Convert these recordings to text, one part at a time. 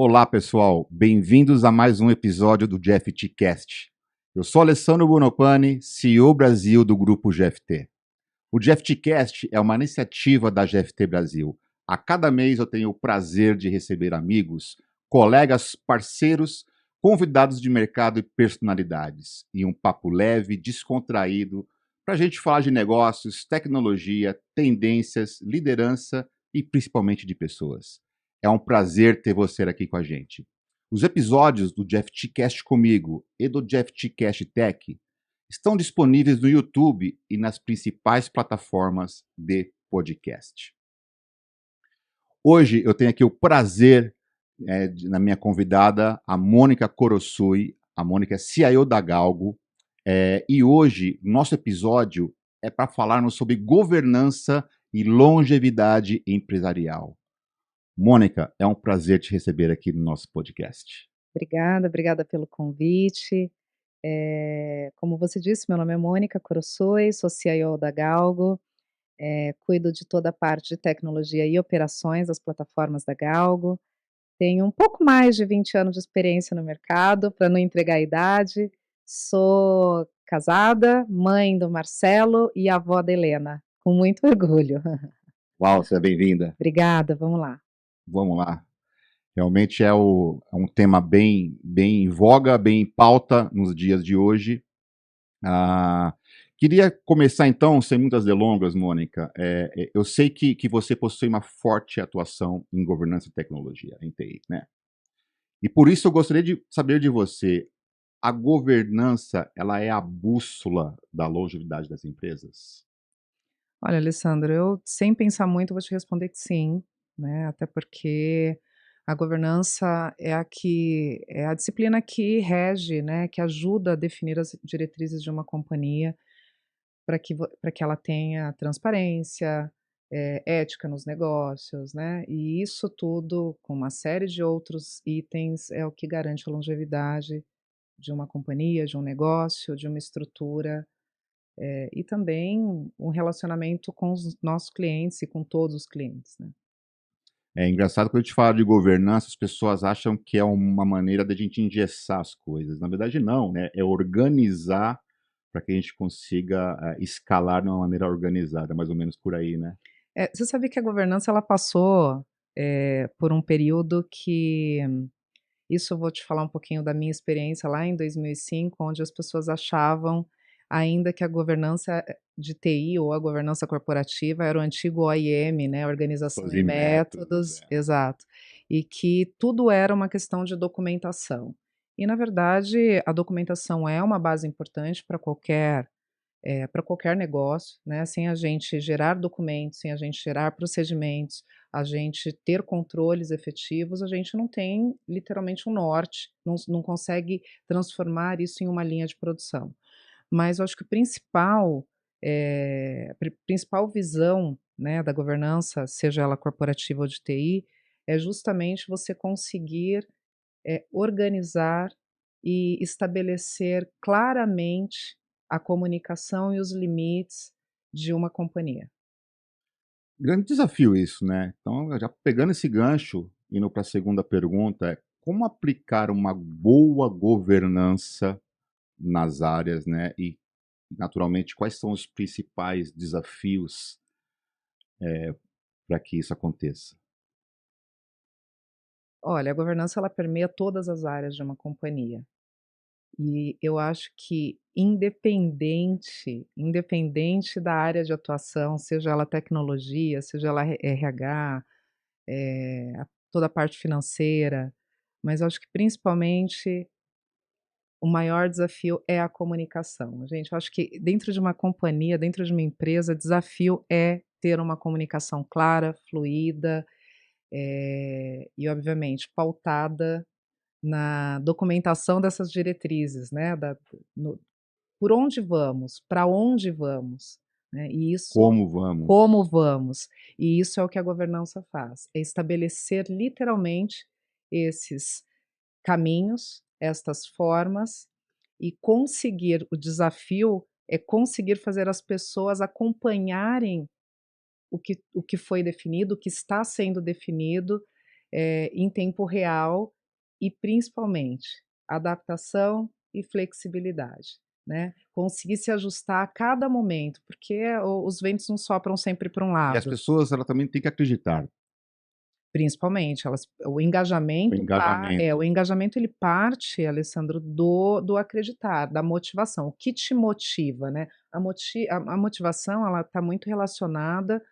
Olá, pessoal. Bem-vindos a mais um episódio do GFTcast. Eu sou Alessandro Bonopani, CEO Brasil do Grupo GFT. O GFTcast é uma iniciativa da GFT Brasil. A cada mês eu tenho o prazer de receber amigos, colegas, parceiros, convidados de mercado e personalidades, em um papo leve, descontraído, para a gente falar de negócios, tecnologia, tendências, liderança e principalmente de pessoas. É um prazer ter você aqui com a gente. Os episódios do GFTcast comigo e do GFTcast Tech estão disponíveis no YouTube e nas principais plataformas de podcast. Hoje eu tenho aqui o prazer, na minha convidada, a Mônica Korosui. A Mônica é CIO da Galgo. E hoje, nosso episódio é para falarmos sobre governança e longevidade empresarial. Mônica, é um prazer te receber aqui no nosso podcast. Obrigada pelo convite. Como você disse, meu nome é Mônica Korosui, sou CIO da Galgo, cuido de toda a parte de tecnologia e operações das plataformas da Galgo. Tenho um pouco mais de 20 anos de experiência no mercado, para não entregar a idade. Sou casada, mãe do Marcelo e avó da Helena, com muito orgulho. Uau, seja bem-vinda. Obrigada, vamos lá. Vamos lá. Realmente é um tema bem em voga, bem em pauta nos dias de hoje. Queria começar então, sem muitas delongas, Mônica. Eu sei que você possui uma forte atuação em governança e tecnologia, em TI, né? E por isso eu gostaria de saber de você, a governança, ela é a bússola da longevidade das empresas? Olha, Alessandro, eu sem pensar muito vou te responder que sim, né, até porque a governança é a disciplina que rege, né, que ajuda a definir as diretrizes de uma companhia para que ela tenha transparência, ética nos negócios, né, e isso tudo com uma série de outros itens é o que garante a longevidade de uma companhia, de um negócio, de uma estrutura e também um relacionamento com os nossos clientes e com todos os clientes, né. É engraçado quando a gente fala de governança, as pessoas acham que é uma maneira da gente engessar as coisas. Na verdade, não, né? É organizar para que a gente consiga escalar de uma maneira organizada, mais ou menos por aí, né? Você sabe que a governança ela passou, por um período que isso eu vou te falar um pouquinho da minha experiência lá em 2005, onde as pessoas achavam ainda que a governança de TI ou a governança corporativa era o antigo OIM, né, Organização Os e métodos, Métodos, exato, e que tudo era uma questão de documentação. E na verdade a documentação é uma base importante para qualquer negócio, né, sem a gente gerar documentos, sem a gente gerar procedimentos, a gente ter controles efetivos, a gente não tem literalmente um norte, não consegue transformar isso em uma linha de produção. Mas eu acho que o principal, principal visão, né, da governança, seja ela corporativa ou de TI, é justamente você conseguir, organizar e estabelecer claramente a comunicação e os limites de uma companhia. grande desafio isso, né? Então, já pegando esse gancho, indo para a segunda pergunta, é como aplicar uma boa governança nas áreas, né? E, naturalmente, quais são os principais desafios para que isso aconteça? Olha, a governança ela permeia todas as áreas de uma companhia. E eu acho que independente da área de atuação, seja ela tecnologia, seja ela RH, toda a parte financeira, mas eu acho que principalmente o maior desafio é a comunicação. Gente, eu acho que dentro de uma companhia, dentro de uma empresa, desafio é ter uma comunicação clara, fluida, e obviamente pautada na documentação dessas diretrizes, né, no por onde vamos, para onde vamos, né, e isso Como vamos? como vamos. E isso é o que a governança faz, é estabelecer literalmente esses caminhos, estas formas e conseguir o desafio é conseguir fazer as pessoas acompanharem o que foi definido, o que está sendo definido em tempo real e principalmente adaptação e flexibilidade, né. Conseguir se ajustar a cada momento, porque os ventos não sopram sempre para um E as lado. pessoas, ela também têm que acreditar, Principalmente, elas o o engajamento. engajamento ele parte, Alessandro, do acreditar, da motivação. O que te motiva, né? A motivação, ela está muito relacionada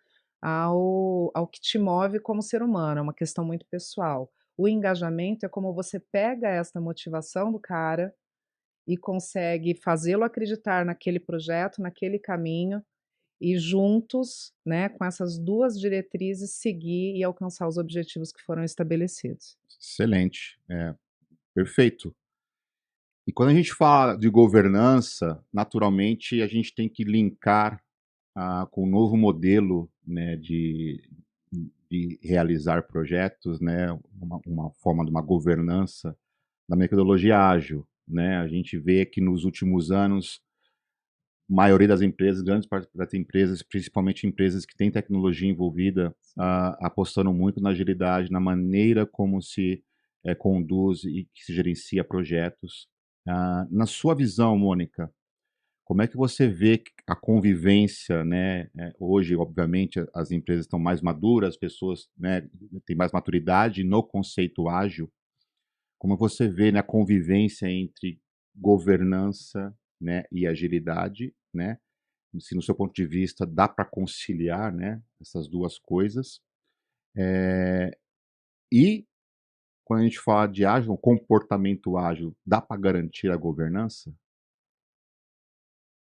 ao que te move como ser humano, é uma questão muito pessoal. O engajamento é como você pega essa motivação do cara e consegue fazê-lo acreditar naquele projeto, naquele caminho, e juntos, né, com essas 2 diretrizes, seguir e alcançar os objetivos que foram estabelecidos. Excelente, perfeito. E quando a gente fala de governança, naturalmente a gente tem que linkar, com o novo modelo, né, de realizar projetos, né, uma forma de uma governança da metodologia ágil, né. A gente vê que nos últimos anos, maioria das empresas, grandes partes das empresas, principalmente empresas que têm tecnologia envolvida, apostando muito na agilidade, na maneira como se conduz e que se gerencia projetos. Na sua visão, Mônica, como é que você vê a convivência, né? Hoje, obviamente, as empresas estão mais maduras, as pessoas, né, têm mais maturidade no conceito ágil. Como você vê, né, a convivência entre governança, né, e agilidade, né? Se no seu ponto de vista dá para conciliar, né, essas duas coisas. E quando a gente fala de ágil, um comportamento ágil, dá para garantir a governança?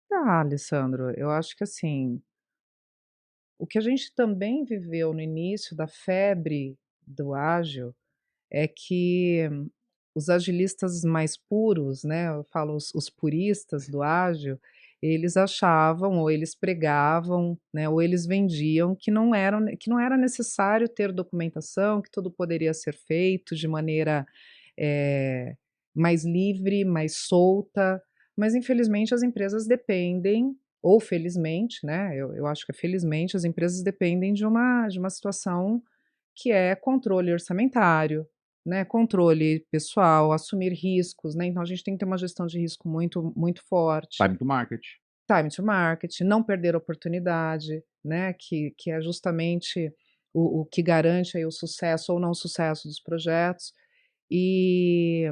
Tá, Alessandro, eu acho que assim, o que a gente também viveu no início da febre do ágil é que os agilistas mais puros, né, eu falo os puristas do ágil, eles achavam ou eles pregavam, né, ou eles vendiam que não era necessário ter documentação, que tudo poderia ser feito de maneira, eh, mais livre, mais solta, mas infelizmente as empresas dependem, ou felizmente, né, eu acho que é felizmente, as empresas dependem de uma situação que é controle orçamentário, né, controle pessoal, assumir riscos, né, então a gente tem que ter uma gestão de risco muito forte. Time to market. Time to market, não perder oportunidade, né, que é justamente o que garante aí o sucesso ou não sucesso dos projetos. E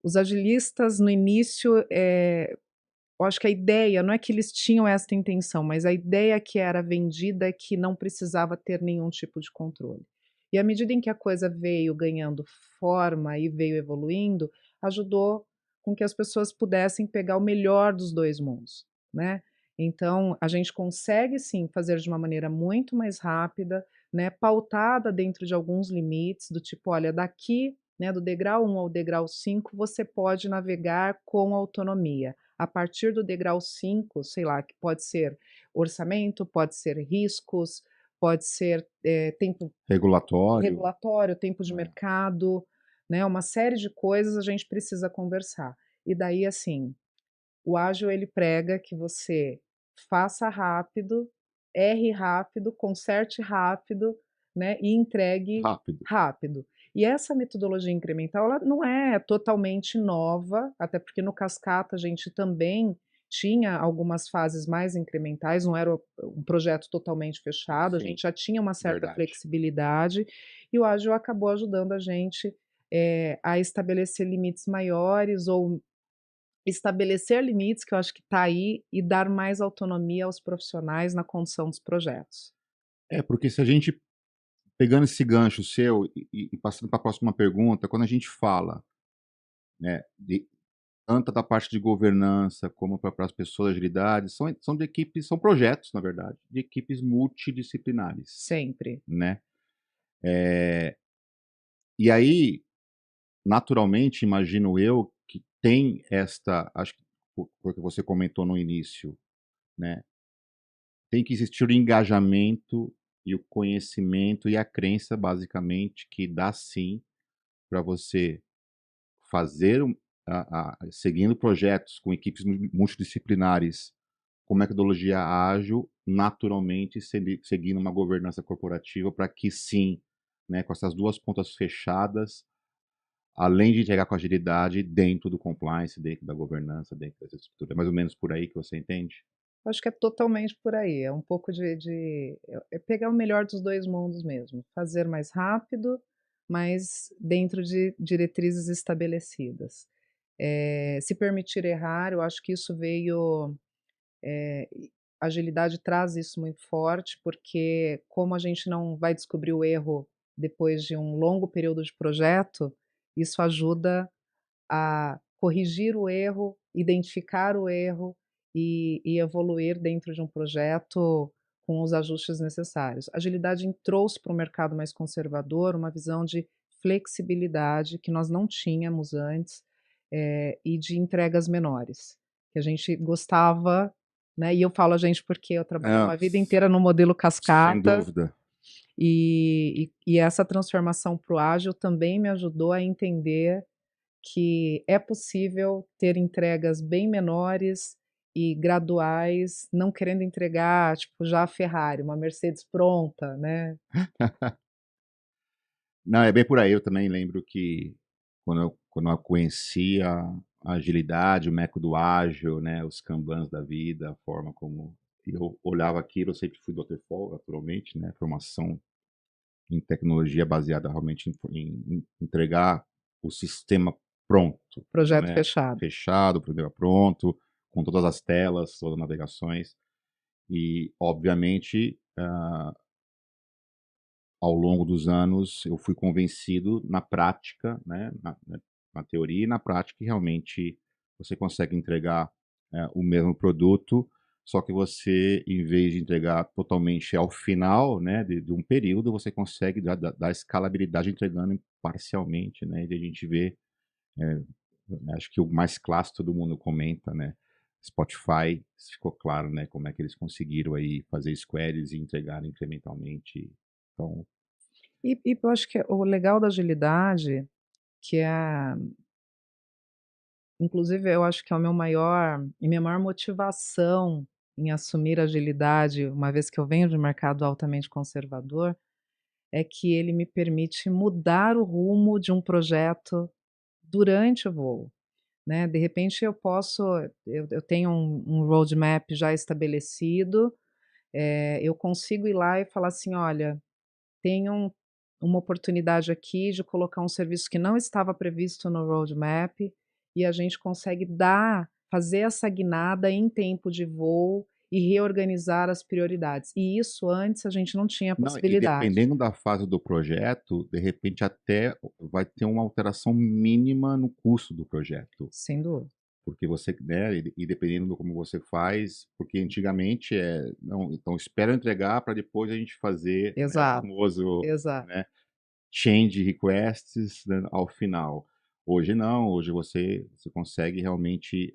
os agilistas no início, eu acho que a ideia não é que eles tinham essa intenção, mas a ideia que era vendida é que não precisava ter nenhum tipo de controle. E à medida em que a coisa veio ganhando forma e veio evoluindo, ajudou com que as pessoas pudessem pegar o melhor dos 2 mundos, né. Então, a gente consegue sim fazer de uma maneira muito mais rápida, né, pautada dentro de alguns limites, do tipo: "Olha, daqui, né, do degrau 1 ao degrau 5, você pode navegar com autonomia. A partir do degrau 5, sei lá, que pode ser orçamento, pode ser riscos, pode ser, tempo Regulatório. regulatório, tempo de Né? mercado, né, uma série de coisas a gente precisa conversar. E daí, assim, o ágil ele prega que você faça rápido, erre rápido, conserte rápido, né, e entregue Rápido. rápido. E essa metodologia incremental, ela não é totalmente nova, até porque no cascata a gente também tinha algumas fases mais incrementais, não era um projeto totalmente fechado, a Sim, gente já tinha uma certa verdade. flexibilidade, e o ágil acabou ajudando a gente, a estabelecer limites maiores ou estabelecer limites, que eu acho que está aí, e dar mais autonomia aos profissionais na condução dos projetos. Porque se a gente, pegando esse gancho seu e passando para a próxima pergunta, quando a gente fala, né, de tanto da parte de governança como para as pessoas de agilidade, são de equipes, são projetos, na verdade, de equipes multidisciplinares, Sempre. né. E aí, naturalmente, imagino eu, que tem esta, acho que porque você comentou no início, né, tem que existir o engajamento e o conhecimento e a crença, basicamente, que dá sim para você fazer seguindo projetos com equipes multidisciplinares com metodologia ágil, naturalmente seguindo uma governança corporativa para que sim né, com essas duas pontas fechadas, além de entregar com agilidade dentro do compliance, dentro da governança, dentro dessa estrutura. É mais ou menos por aí que você entende? Acho que é totalmente por aí, é um pouco é pegar o melhor dos 2 mundos mesmo, fazer mais rápido, mas dentro de diretrizes estabelecidas. Se permitir errar, eu acho que isso veio, e a agilidade traz isso muito forte, porque como a gente não vai descobrir o erro depois de um longo período de projeto, isso ajuda a corrigir o erro, identificar o erro e evoluir dentro de um projeto com os ajustes necessários. A agilidade trouxe para o mercado mais conservador uma visão de flexibilidade que nós não tínhamos antes, e de entregas menores, que a gente gostava, né, e eu falo a gente porque eu trabalhei É, uma vida inteira no modelo sem cascata, dúvida. e essa transformação para o ágil também me ajudou a entender que é possível ter entregas bem menores e graduais, não querendo entregar, tipo, já a Ferrari, uma Mercedes pronta, né. Não, é bem por aí. Eu também lembro que quando eu conheci a agilidade, o método ágil, né, os kanbans da vida, a forma como eu olhava aquilo, eu sempre fui do waterfall, naturalmente, né, formação em tecnologia baseada realmente em entregar o sistema pronto, Projeto né, fechado. fechado, o programa pronto, com todas as telas, todas as navegações e, obviamente, ao longo dos anos, eu fui convencido na prática, né, na teoria e na prática, que realmente você consegue entregar o mesmo produto, só que você, em vez de entregar totalmente ao final, né, de um período, você consegue dar escalabilidade entregando parcialmente, né, e a gente vê, é, acho que o mais clássico todo mundo comenta, né, Spotify, ficou claro, né, como é que eles conseguiram aí fazer squares e entregar incrementalmente. Então, E eu acho que o legal da agilidade, que é inclusive eu acho que é o meu maior minha maior motivação em assumir a agilidade, uma vez que eu venho de um mercado altamente conservador, é que ele me permite mudar o rumo de um projeto durante o voo. Né, de repente eu posso eu tenho um roadmap já estabelecido, eu consigo ir lá e falar assim: "Olha, tenho uma oportunidade aqui de colocar um serviço que não estava previsto no roadmap, e a gente consegue fazer essa guinada em tempo de voo e reorganizar as prioridades". E isso antes a gente não tinha não, e possibilidade. dependendo da fase do projeto, de repente até vai ter uma alteração mínima no custo do projeto, Sem dúvida. porque você, né, e dependendo do como você faz, porque antigamente não, então espera eu entregar para depois a gente fazer, né, o Exato, famoso, exato. né, change requests, né, ao final. Hoje não, hoje você consegue realmente,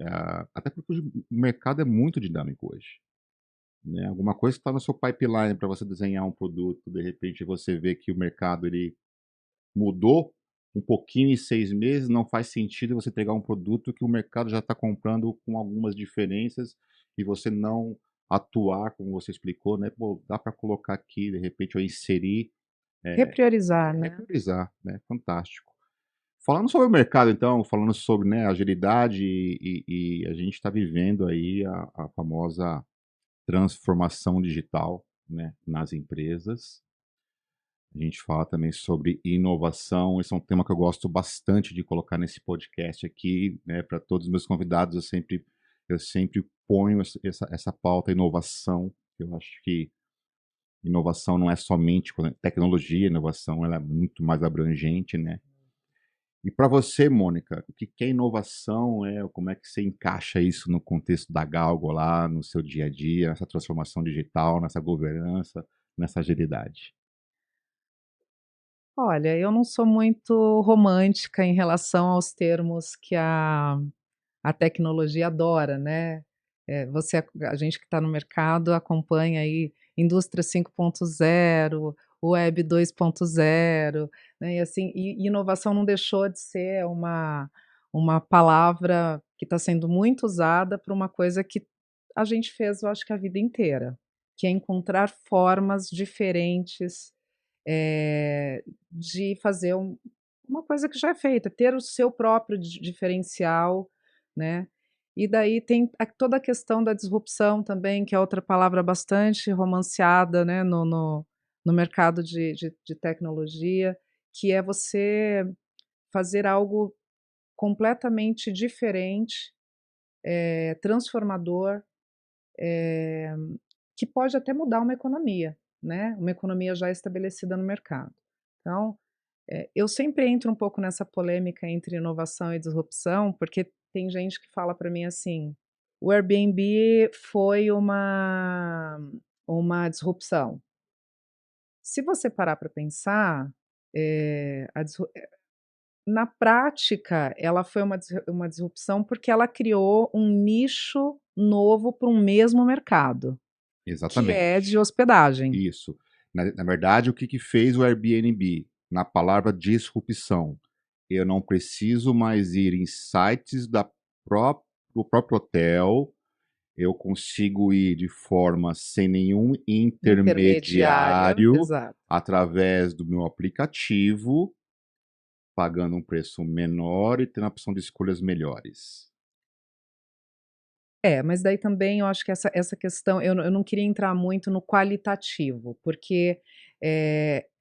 até porque o mercado é muito dinâmico hoje. Né, alguma coisa que está no seu pipeline para você desenhar um produto, de repente você vê que o mercado ele mudou um pouquinho em 6 meses, não faz sentido você entregar um produto que o mercado já está comprando com algumas diferenças e você não atuar como você explicou, né, pô, dá para colocar aqui, de repente, ou inserir, Repriorizar, né. repriorizar, né, fantástico. Falando sobre o mercado então, falando sobre, né, agilidade e a gente está vivendo aí a famosa transformação digital, né, nas empresas. A gente fala também sobre inovação, esse é um tema que eu gosto bastante de colocar nesse podcast aqui, né, para todos os meus convidados, eu sempre ponho essa pauta inovação, eu acho que inovação não é somente tecnologia, inovação ela é muito mais abrangente, né. E para você, Mônica, o que é inovação, como é que você encaixa isso no contexto da Galgo lá, no seu dia a dia, nessa transformação digital, nessa governança, nessa agilidade? Olha, eu não sou muito romântica em relação aos termos que a tecnologia adora, né. A gente que está no mercado acompanha aí indústria 5.0, web 2.0, né, e assim, e inovação não deixou de ser uma palavra que está sendo muito usada para uma coisa que a gente fez, eu acho que a vida inteira, que é encontrar formas diferentes de fazer uma coisa que já é feita, ter o seu próprio diferencial, né? E daí tem toda a questão da disrupção também, que é outra palavra bastante romanceada, né, no mercado de tecnologia, que é você fazer algo completamente diferente, transformador, que pode até mudar uma economia, né? Uma economia já estabelecida no mercado. Então, eu sempre entro um pouco nessa polêmica entre inovação e disrupção, porque tem gente que fala para mim assim: o Airbnb foi uma disrupção. Se você parar para pensar, na prática, ela foi uma disrupção porque ela criou um nicho novo para um mesmo mercado, que é de Exatamente. hospedagem. Isso. Na verdade, o que fez o Airbnb? Na palavra disrupção. Eu não preciso mais ir em sites do próprio hotel. Eu consigo ir de forma sem nenhum Intermediária, intermediário, exato. através do meu aplicativo, pagando um preço menor e tendo a opção de escolhas melhores. Mas daí também eu acho que essa questão eu não queria entrar muito no qualitativo, porque,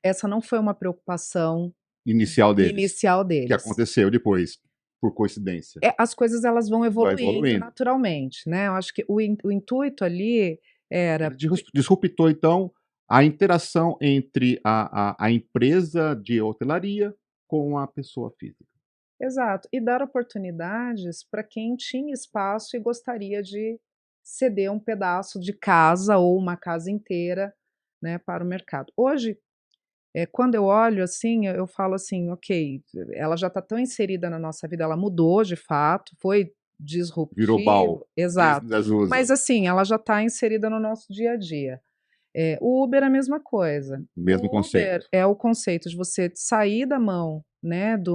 essa não foi uma preocupação Inicial deles, inicial que deles. aconteceu depois, por coincidência. As coisas elas vão Vai evoluindo evoluindo. naturalmente, né, eu acho que o intuito ali era Ele disruptou, então, a interação entre a empresa de hotelaria com a pessoa física. exato, e dar oportunidades para quem tinha espaço e gostaria de ceder um pedaço de casa ou uma casa inteira, né, para o mercado. Hoje, quando eu olho assim, eu falo assim: "Ok, ela já está tão inserida na nossa vida, ela mudou de fato, foi Virou BAU, disruptivo", exato, Business as usual. mas assim, ela já está inserida no nosso dia a dia. O Uber é a mesma coisa. Mesmo O Uber conceito. é o conceito de você sair da mão, né, de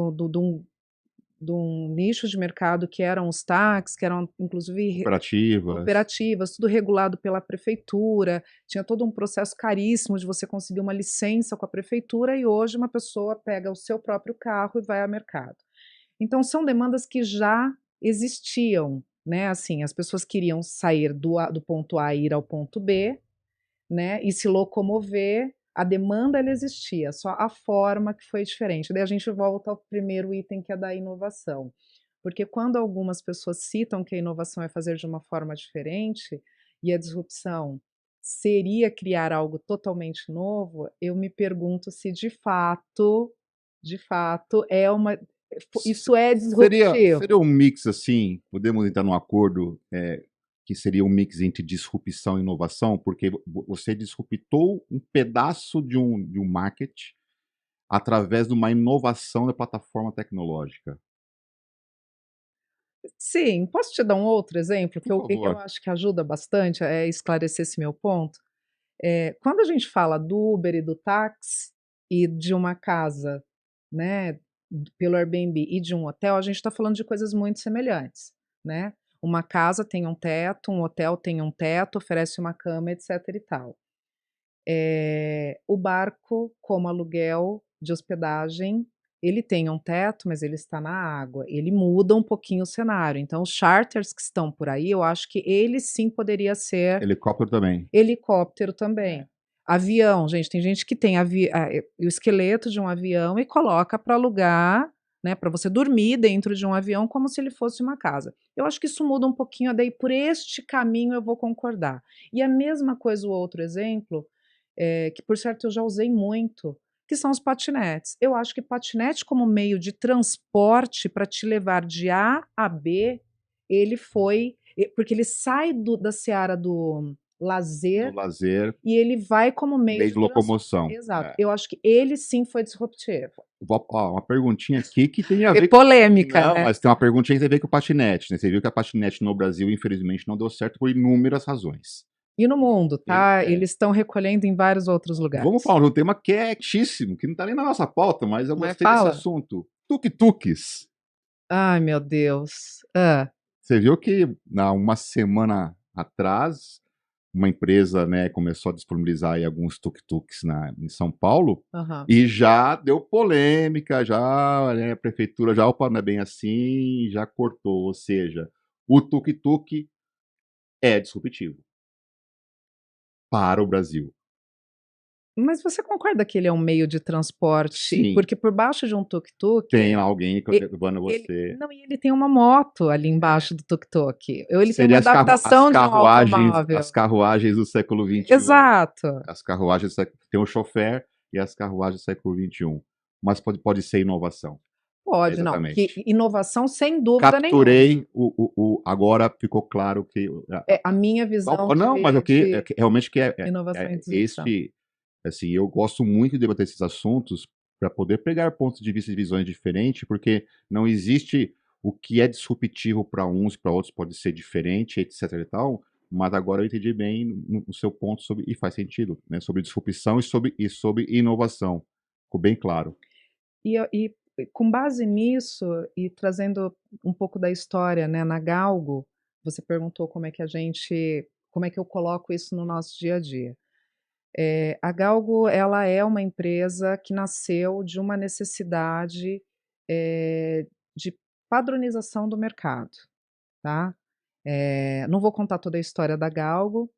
um nicho de mercado que eram os táxis, que eram inclusive Cooperativas. cooperativas, tudo regulado pela prefeitura, tinha todo um processo caríssimo de você conseguir uma licença com a prefeitura e hoje uma pessoa pega o seu próprio carro e vai ao mercado. Então são demandas que já existiam, né, assim, as pessoas queriam sair do ponto A e ir ao ponto B, né, e se locomover, a demanda ela existia, só a forma que foi diferente. Daí a gente volta ao primeiro item que é da inovação. Porque quando algumas pessoas citam que a inovação é fazer de uma forma diferente e a disrupção seria criar algo totalmente novo, eu me pergunto se de fato é uma isso é Seria disruptivo. um mix assim, podemos entrar num acordo, que seria um mix entre disrupção e inovação, porque você disruptou um pedaço de um market através de uma inovação da plataforma tecnológica. Sim, posso te dar um outro exemplo que Por eu favor. acho que ajuda bastante a esclarecer esse meu ponto? Quando a gente fala do Uber e do táxi e de uma casa, né, pelo Airbnb e de um hotel, a gente está falando de coisas muito semelhantes, né? Uma casa tem um teto, um hotel tem um teto, oferece uma cama, etc e tal. O barco, como aluguel de hospedagem, ele tem um teto, mas ele está na água, ele muda um pouquinho o cenário. Então, os charters que estão por aí, eu acho que ele sim poderia ser Helicóptero também. helicóptero também. Avião, gente, tem gente que tem o esqueleto de um avião e coloca para alugar, né, para você dormir dentro de um avião como se ele fosse uma casa. Eu acho que isso muda um pouquinho, daí por este caminho eu vou concordar. E a mesma coisa o outro exemplo, que por certo eu já usei muito, que são os patinetes. Eu acho que patinete como meio de transporte para te levar de A a B, ele foi porque ele sai da seara do Do lazer lazer, e ele vai como meio meio de de locomoção. exato, eu acho que ele sim foi disruptivo. Uma perguntinha aqui que tem a É ver. polêmica, Não, né. mas tem uma perguntinha que tem a ver com o patinete, né? Você viu que a patinete no Brasil, infelizmente, não deu certo por inúmeras razões. E no mundo, Ele, tá, é. eles estão recolhendo em vários outros Vamos lugares. falar de um tema quietíssimo, que não está nem na nossa pauta, mas eu Mas gostei desse fala? assunto. Tuk-tuks. Ai meu Deus. Hã. Você viu que há uma semana atrás uma empresa, né, começou a disponibilizar aí alguns tuk-tuks em São Paulo Aham. e já deu polêmica, já, né, a prefeitura já, opa, não é bem assim, já cortou. Ou seja, o tuk-tuk é disruptivo para o Brasil. Mas você concorda que ele é um meio de transporte? Sim, Porque por baixo de um tuk-tuk, tem alguém e levando ele você. não, e ele tem uma moto ali É. embaixo do tuk-tuk, ou ele tem Seria uma as adaptação de um carruagens, automóvel. do século XXI. Exato. As carruagens tem um chofer e as carruagens do século XXI. Mas pode ser inovação. É Pode, não, que exatamente. inovação sem dúvida nenhuma. Capturei agora ficou claro que É a minha visão não, mas eu queria de realmente que inovação e disrupção. este, assim, eu gosto muito de debater esses assuntos para poder pegar pontos de vista e visões diferentes, porque não existe o que é disruptivo para uns, para outros pode ser diferente, etc e tal, mas agora eu entendi bem no seu ponto sobre, e faz sentido, né, sobre disrupção e sobre inovação. Ficou bem claro. E com base nisso, e trazendo um pouco da história, né, na Galgo, você perguntou como é que eu coloco isso no nosso dia a dia. A Galgo, ela é uma empresa que nasceu de uma necessidade, de padronização do mercado, tá. Não vou contar toda a história da Galgo,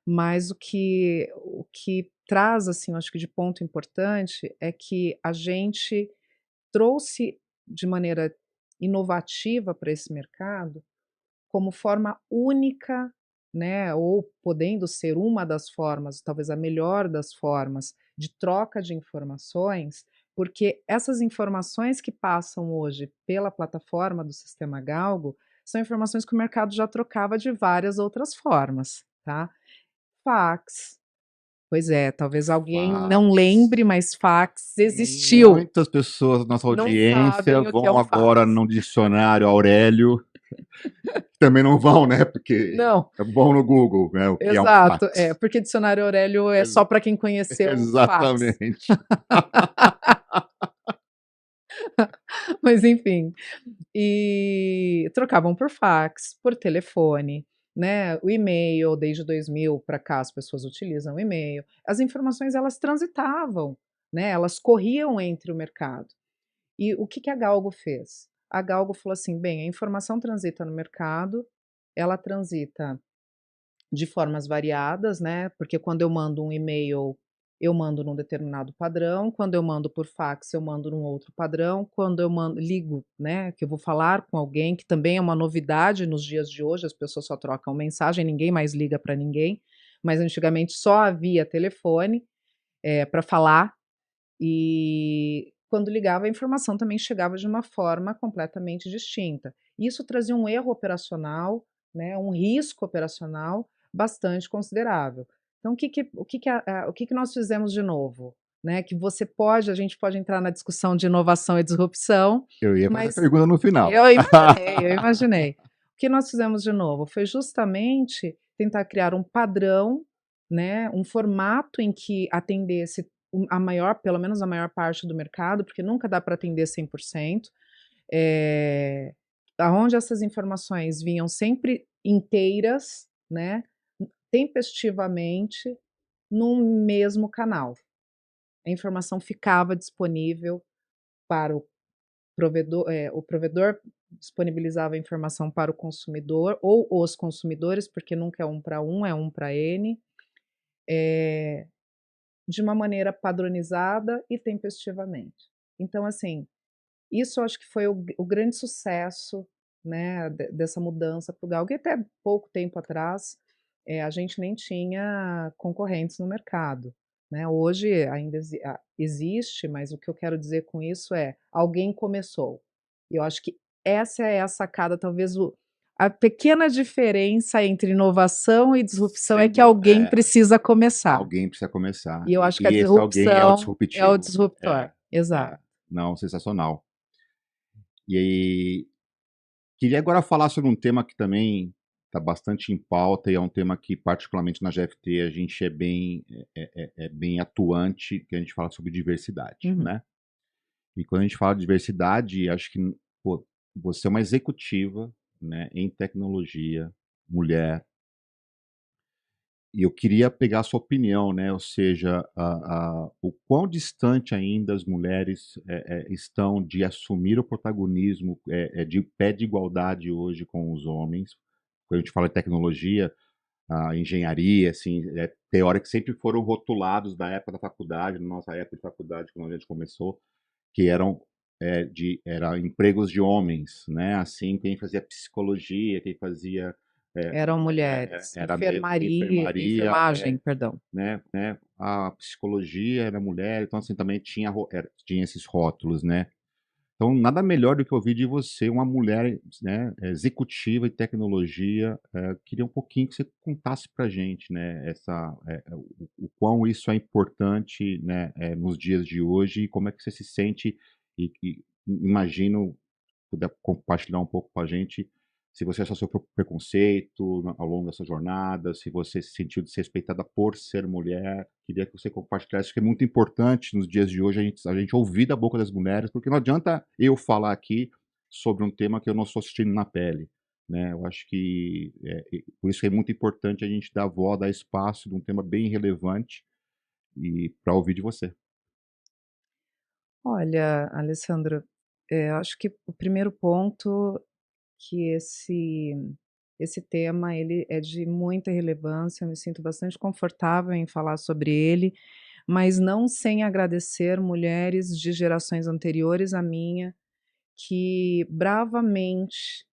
mas o que traz, assim, eu acho que de ponto importante, é que a gente trouxe de maneira inovativa para esse mercado, como forma única, né, ou podendo ser uma das formas, talvez a melhor das formas, de troca de informações, porque essas informações que passam hoje pela plataforma do sistema Galgo, são informações que o mercado já trocava de várias outras formas, tá. Fax, pois é, talvez alguém não Fax. lembre, mas fax existiu. Muitas pessoas da nossa Não audiência sabem o que é vão um agora fax. no dicionário Aurélio. Também não vão, né? Porque Não, vão no Google, né? O que é um exato, fax. porque dicionário Aurélio é só Ex- para quem conheceu o fax. Exatamente. Mas enfim, e trocavam por fax, por telefone, né, o e-mail, desde 2000 para cá as pessoas utilizam o e-mail. As informações elas transitavam, né, elas corriam entre o mercado. E o que que a Galgo fez? A Galgo falou assim: "Bem, a informação transita no mercado, ela transita de formas variadas, né, porque quando eu mando um e-mail, eu mando num determinado padrão, quando eu mando por fax, eu mando num outro padrão, quando eu ligo, né, que eu vou falar com alguém, que também é uma novidade nos dias de hoje, as pessoas só trocam mensagem, ninguém mais liga para ninguém, mas antigamente só havia telefone, para falar, e quando ligava a informação também chegava de uma forma completamente distinta. Isso trazia um erro operacional, né, um risco operacional bastante considerável. Então o que que nós fizemos de novo? Né, que a gente pode entrar na discussão de inovação e disrupção, Eu ia fazer a mas pergunta no final. eu imaginei. O que nós fizemos de novo foi justamente tentar criar um padrão, né, um formato em que atendesse pelo menos a maior parte do mercado, porque nunca dá para atender 100%, eh, aonde essas informações vinham sempre inteiras, né, tempestivamente, num mesmo canal. A informação ficava disponível para o provedor disponibilizava a informação para o consumidor ou os consumidores, porque nunca é um para um, é um para N, de uma maneira padronizada e tempestivamente. Então, assim, isso eu acho que foi o grande sucesso, né, dessa mudança para o Galgo, e até pouco tempo atrás, a gente nem tinha concorrentes no mercado, né. Hoje ainda existe, mas o que eu quero dizer com isso é, alguém começou. E eu acho que essa é a sacada, talvez a pequena diferença entre inovação e disrupção é Sem que dúvida. alguém precisa começar. Alguém precisa começar. E eu E, acho que a e esse alguém é o disrupção é o disruptivo. disruptor. É, Exato. é. Não, sensacional. E aí, queria agora falar sobre um tema que também está bastante em pauta e é um tema que, particularmente na GFT, a gente é bem atuante, que a gente fala sobre diversidade, Uhum. né? E quando a gente fala de diversidade, acho que, pô, você é uma executiva, né, em tecnologia, mulher, E eu queria pegar a sua opinião, né? Ou seja, o quão distante ainda as mulheres estão de assumir o protagonismo de pé de igualdade hoje com os homens. Quando a gente fala de tecnologia, a engenharia, assim, teóricos sempre foram rotulados da época da faculdade, na nossa época de faculdade, quando a gente começou, que era empregos de homens, né? Assim, quem fazia psicologia, quem fazia Eram mulheres. era mesmo enfermaria, Enfermagem, perdão. né? A psicologia era mulher, então assim também tinha esses rótulos, né? Então, nada melhor do que ouvir de você, uma mulher, né, executiva em tecnologia. Queria um pouquinho que você contasse para a gente, né, o quão isso é importante, né, nos dias de hoje e como é que você se sente e imagino, puder compartilhar um pouco com a gente, se você já sofreu preconceito ao longo dessa jornada, se você se sentiu desrespeitada por ser mulher. Queria que você compartilhasse, que é muito importante nos dias de hoje a gente ouvir da boca das mulheres, porque não adianta eu falar aqui sobre um tema que eu não estou assistindo na pele. Né? Eu acho que por isso é muito importante a gente dar voz, dar espaço de um tema bem relevante e para ouvir de você. Olha, Alessandra, acho que o primeiro ponto que esse tema ele é de muita relevância, eu me sinto bastante confortável em falar sobre ele, mas não sem agradecer mulheres de gerações anteriores à minha, que bravamente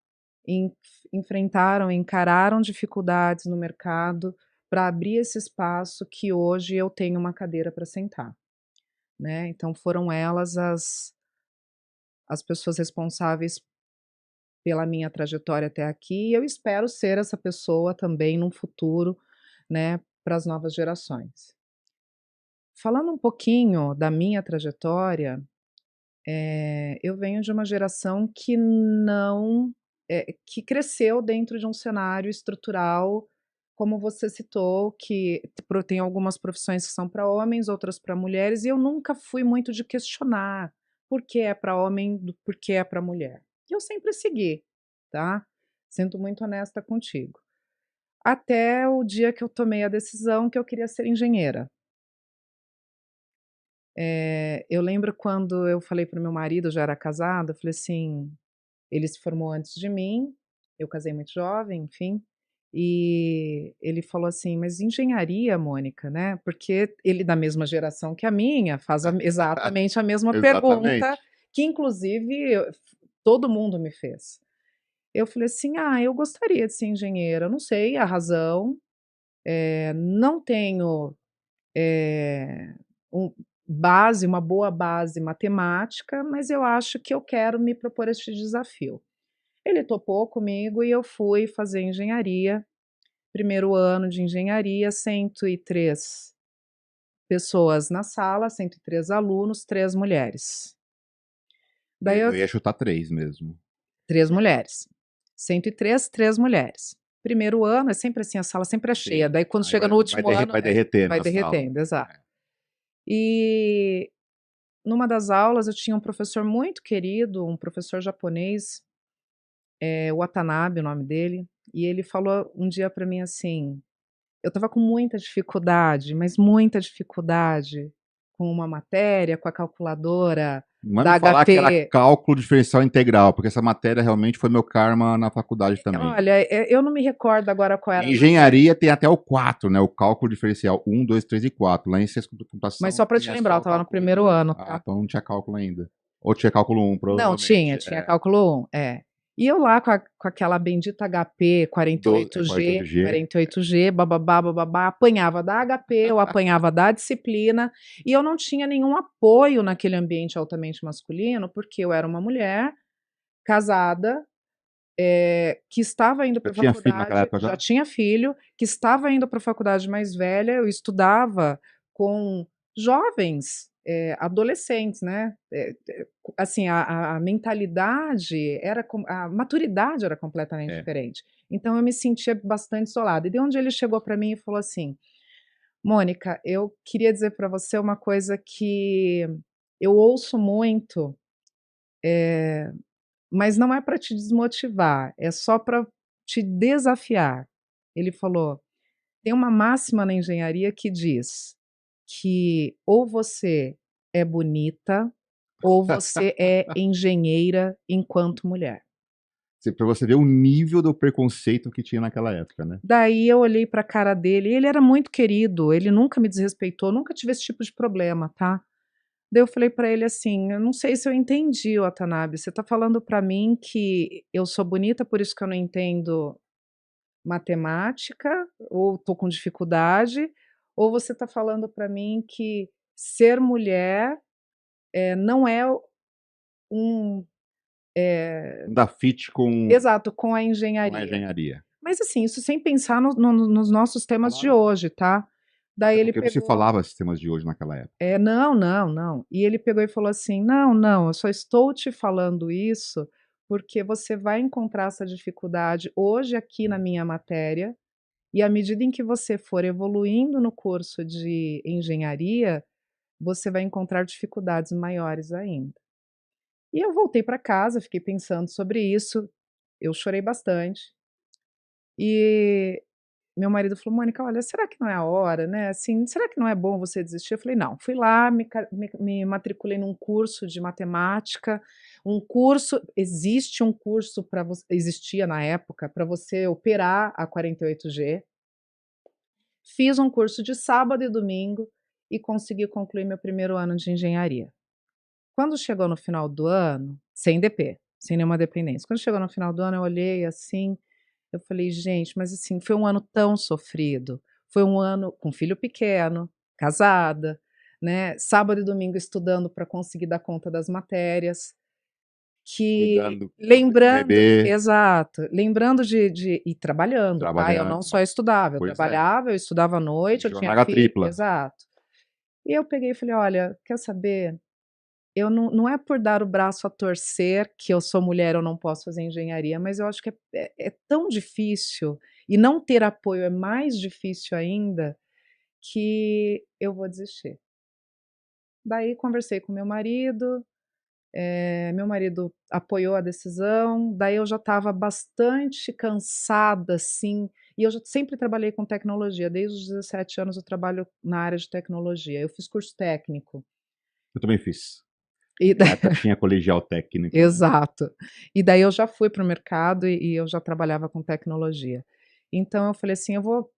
en enfrentaram, encararam dificuldades no mercado para abrir esse espaço que hoje eu tenho uma cadeira para sentar, né. Então foram elas as pessoas responsáveis pela minha trajetória até aqui, e eu espero ser essa pessoa também num futuro, né, para as novas gerações. Falando um pouquinho da minha trajetória, eu venho de uma geração que não que cresceu dentro de um cenário estrutural, como você citou, que tem algumas profissões que são para homens, outras para mulheres, e eu nunca fui muito de questionar por que é para homem, por que é para mulher. E eu sempre segui, tá? Sendo muito honesta contigo. Até o dia que eu tomei a decisão que eu queria ser engenheira. Eu lembro quando eu falei para o meu marido, eu já era casada, eu falei assim, ele se formou antes de mim, eu casei muito jovem, enfim, e ele falou assim: "Mas engenharia, Mônica, né?" Porque ele da mesma geração que a minha, faz exatamente a mesma pergunta, Exatamente. que inclusive todo mundo me fez. Eu falei assim: "Ah, eu gostaria de ser engenheira, eu não sei a razão, não tenho, eh, um uma boa base matemática, mas eu acho que eu quero me propor este desafio." Ele topou comigo e eu fui fazer engenharia. Primeiro ano de engenharia, 103 pessoas na sala, 103 alunos, 3 mulheres. Daí Eu eu ia chutar três mesmo. 3 mulheres. 103, 3 mulheres. Primeiro ano é sempre assim, a sala sempre é cheia, Sim. daí quando Aí chega vai, no vai, último ano vai derretendo vai a sala. derretendo, exato. E numa das aulas eu tinha um professor muito querido, um professor japonês, Watanabe, o nome dele, e ele falou um dia para mim assim. Eu estava com muita dificuldade, mas muita dificuldade com uma matéria, com a calculadora Não vai me da falar que era HP. cálculo diferencial integral, porque essa matéria realmente foi meu karma na faculdade também. Olha, eu não me recordo agora qual era Em a matéria, engenharia tem até o 4, né? O cálculo diferencial um, 2, 3 e 4. Lá em ciência da mas computação só para te tinha lembrar, eu só o estava no cálculo primeiro 1. ano, Ah, tá. então não tinha cálculo ainda. Ou tinha cálculo 1, Não, provavelmente. tinha cálculo 1, é. E eu lá com aquela bendita HP 48G, 48G. 48G, bababá, bababá, apanhava da HP, eu apanhava da disciplina, e eu não tinha nenhum apoio naquele ambiente altamente masculino, porque eu era uma mulher casada, que estava indo Já para a tinha filho naquela faculdade, época já já? tinha filho, que estava indo para a faculdade mais velha, eu estudava com jovens, adolescentes, né, assim, a mentalidade era a maturidade era completamente É. diferente. Então eu me sentia bastante isolada. E de onde ele chegou para mim e falou assim: "Mônica, eu queria dizer para você uma coisa que eu ouço muito, mas não é para te desmotivar, é só para te desafiar." Ele falou: Tem uma máxima na engenharia que diz que ou você é bonita ou você é engenheira enquanto mulher. Para você ver o nível do preconceito que tinha naquela época, né? Daí eu olhei para a cara dele, e ele era muito querido, ele nunca me desrespeitou, nunca tive esse tipo de problema, tá. Daí eu falei para ele assim: "Eu não sei se eu entendi, Watanabe, você tá falando para mim que eu sou bonita, por isso que eu não entendo matemática, ou tô com dificuldade, ou você tá falando para mim que ser mulher, não é um, eh" Não dá fit exato, com a com a engenharia. engenharia. Mas assim, isso sem pensar nos nossos temas de Claro. hoje, tá. Daí Até ele porque não se pegou falava sistemas de hoje naquela época. não, não, não. E ele pegou e falou assim: "Não, não, eu só estou te falando isso, porque você vai encontrar essa dificuldade hoje aqui na minha matéria, e à medida em que você for evoluindo no curso de engenharia, você vai encontrar dificuldades maiores ainda". E eu voltei para casa, fiquei pensando sobre isso, eu chorei bastante. E meu marido falou: "Mônica, olha, será que não é a hora, né, assim, será que não é bom você desistir?" Eu falei: "Não". Fui lá, me matriculei num curso de matemática, existe um curso para você existia na época, para você operar a 48G. Fiz um curso de sábado e domingo e consegui concluir meu primeiro ano de engenharia. Quando chegou no final do ano, sem DP, sem nenhuma dependência. Quando chegou no final do ano, eu olhei assim, eu falei: "Gente, mas assim, foi um ano tão sofrido". Foi um ano com filho pequeno, casada, né, sábado e domingo estudando para conseguir dar conta das matérias, que Cuidando do lembrando bebê, exato, lembrando de e trabalhando, tá, eu trabalhando. não só estudava, eu Pois é, trabalhava, eu estudava à noite, eu tinha jornada filho tripla. exato. E eu peguei e falei: "Olha, quer saber? Eu não é por dar o braço a torcer que eu sou mulher, eu não posso fazer engenharia, mas eu acho que é tão difícil, e não ter apoio é mais difícil ainda, que eu vou desistir". Daí conversei com meu marido apoiou a decisão, daí eu já estava bastante cansada, assim, e eu já sempre trabalhei com tecnologia, desde os 17 anos eu trabalho na área de tecnologia, eu fiz curso técnico. Eu também fiz. E Naquela época tinha colegial técnico, né. exato. E daí eu já fui para o mercado e eu já trabalhava com tecnologia. Então eu falei assim: "Eu vou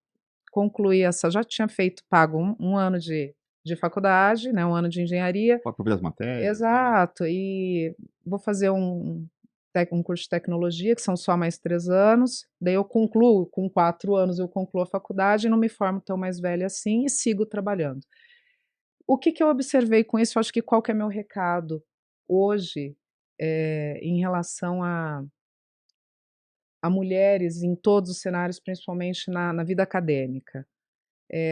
concluir essa", já tinha feito pago um ano de faculdade, né, um ano de engenharia Para ver as matérias, né. exato, e vou fazer um curso de tecnologia, que são só mais 3 anos, daí eu concluo, com 4 anos eu concluo a faculdade e não me formo tão mais velha assim e sigo trabalhando. O que que eu observei com isso, eu acho que qual que é meu recado hoje, em relação a mulheres em todos os cenários, principalmente na vida acadêmica.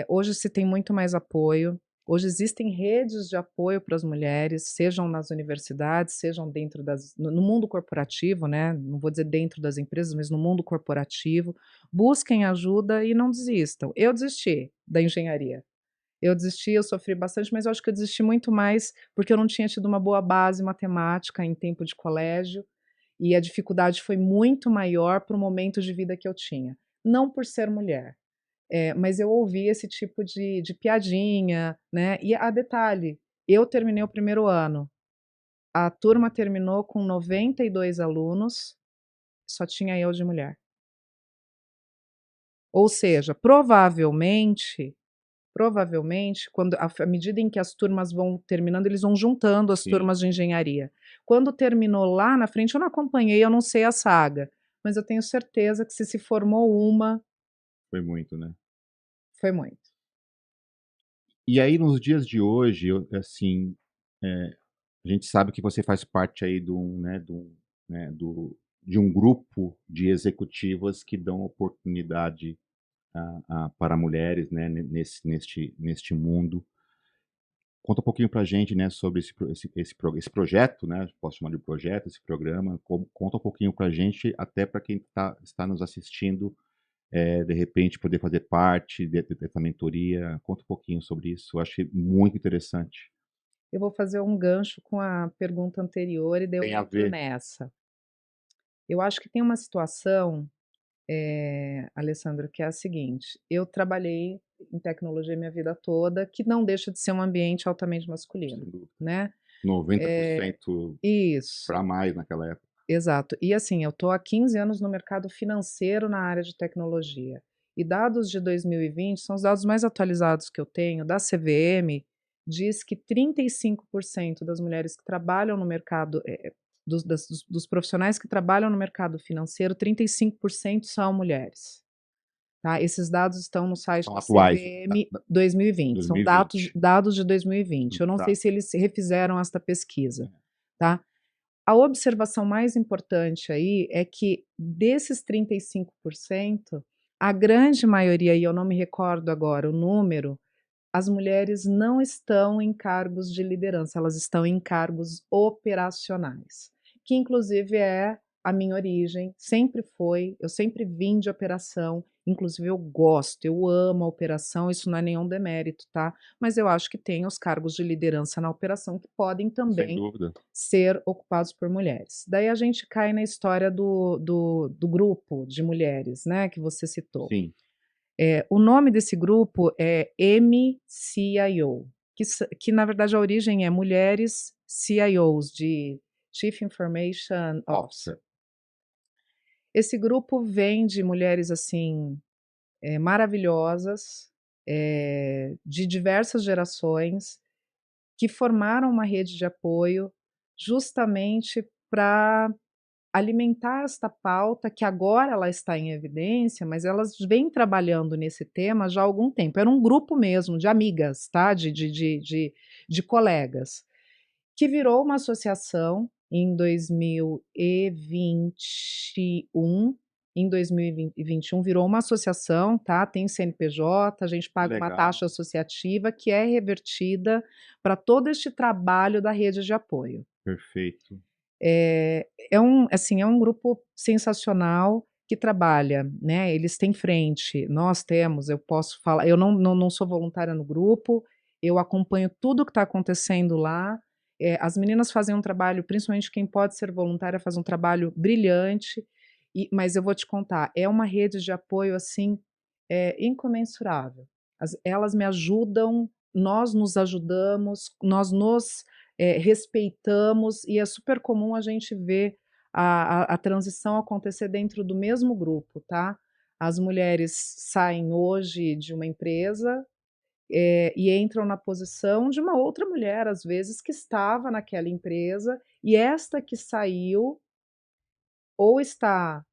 Hoje se tem muito mais apoio, hoje existem redes de apoio para as mulheres, sejam nas universidades, sejam dentro no mundo corporativo, né, não vou dizer dentro das empresas, mas no mundo corporativo. Busquem ajuda e não desistam. Eu desisti da engenharia. Eu desisti, eu sofri bastante, mas eu acho que eu desisti muito mais porque eu não tinha tido uma boa base matemática em tempo de colégio, e a dificuldade foi muito maior para o momento de vida que eu tinha. Não por ser mulher, mas eu ouvi esse tipo de piadinha, né, e detalhe, eu terminei o primeiro ano, a turma terminou com 92 alunos, só tinha eu de mulher. Ou seja, provavelmente, quando à medida em que as turmas vão terminando, eles vão juntando as Sim, turmas de engenharia. Quando terminou lá na frente, eu não acompanhei, eu não sei a saga, mas eu tenho certeza que se formou uma, foi muito, né. foi muito. E aí nos dias de hoje, assim, eh, a gente sabe que você faz parte aí de um grupo de executivas que dão oportunidade para mulheres, né, neste mundo. Conta um pouquinho pra gente, né, sobre esse projeto, né, posso chamar de projeto, esse programa, conta um pouquinho pra gente, até para quem está nos assistindo, de repente poder fazer parte dessa mentoria. Conta um pouquinho sobre isso, eu achei muito interessante. Eu vou fazer um gancho com a pergunta anterior e daí eu Tem a entro ver. nessa. Eu acho que tem uma situação Alessandro, que é a seguinte: eu trabalhei em tecnologia minha vida toda, que não deixa de ser um ambiente altamente masculino, Sem dúvida. né. 90% Isso, para mais naquela época. exato. E assim, eu tô há 15 anos no mercado financeiro na área de tecnologia. E dados de 2020 são os dados mais atualizados que eu tenho, da CVM, diz que 35% das mulheres que trabalham no mercado, dos profissionais que trabalham no mercado financeiro, 35% são mulheres. Tá? Esses dados estão no site São do atuais, CVM 2020, são dados, 2020. dados de 2020. Eu não sei Tá. se eles refizeram esta pesquisa, tá? A observação mais importante aí é que desses 35%, a grande maioria, e eu não me recordo agora o número, as mulheres não estão em cargos de liderança, elas estão em cargos operacionais, que inclusive é a minha origem, sempre foi, eu sempre vim de operação, inclusive eu gosto, eu amo a operação, isso não é nenhum demérito, tá? Mas eu acho que tem os cargos de liderança na operação que podem Sem também dúvida. ser ocupados por mulheres. Daí a gente cai na história do grupo de mulheres, né, que você citou. Sim. O nome desse grupo é MCIO, que na verdade a origem é Mulheres CIOs, de Chief Information Officer. Esse grupo vem de mulheres assim maravilhosas, de diversas gerações, que formaram uma rede de apoio justamente para alimentar esta pauta que agora ela está em evidência, mas elas vêm trabalhando nesse tema já há algum tempo. Era um grupo mesmo de amigas, tá? De colegas, que virou uma associação em 2021. Em 2021 virou uma associação, tá? Tem CNPJ, a gente paga uma Legal. taxa associativa que é revertida para todo este trabalho da rede de apoio. Perfeito. É um grupo sensacional que trabalha, né, eles têm frente, nós temos, eu posso falar, eu não sou voluntária no grupo, eu acompanho tudo o que está acontecendo lá, as meninas fazem um trabalho, principalmente quem pode ser voluntária faz um trabalho brilhante, mas eu vou te contar, é uma rede de apoio, assim, incomensurável. Elas me ajudam, nós nos ajudamos, nós nos respeitamos, e é super comum a gente ver a transição acontecer dentro do mesmo grupo, tá? As mulheres saem hoje de uma empresa e entram na posição de uma outra mulher, às vezes, que estava naquela empresa, e esta que saiu ou está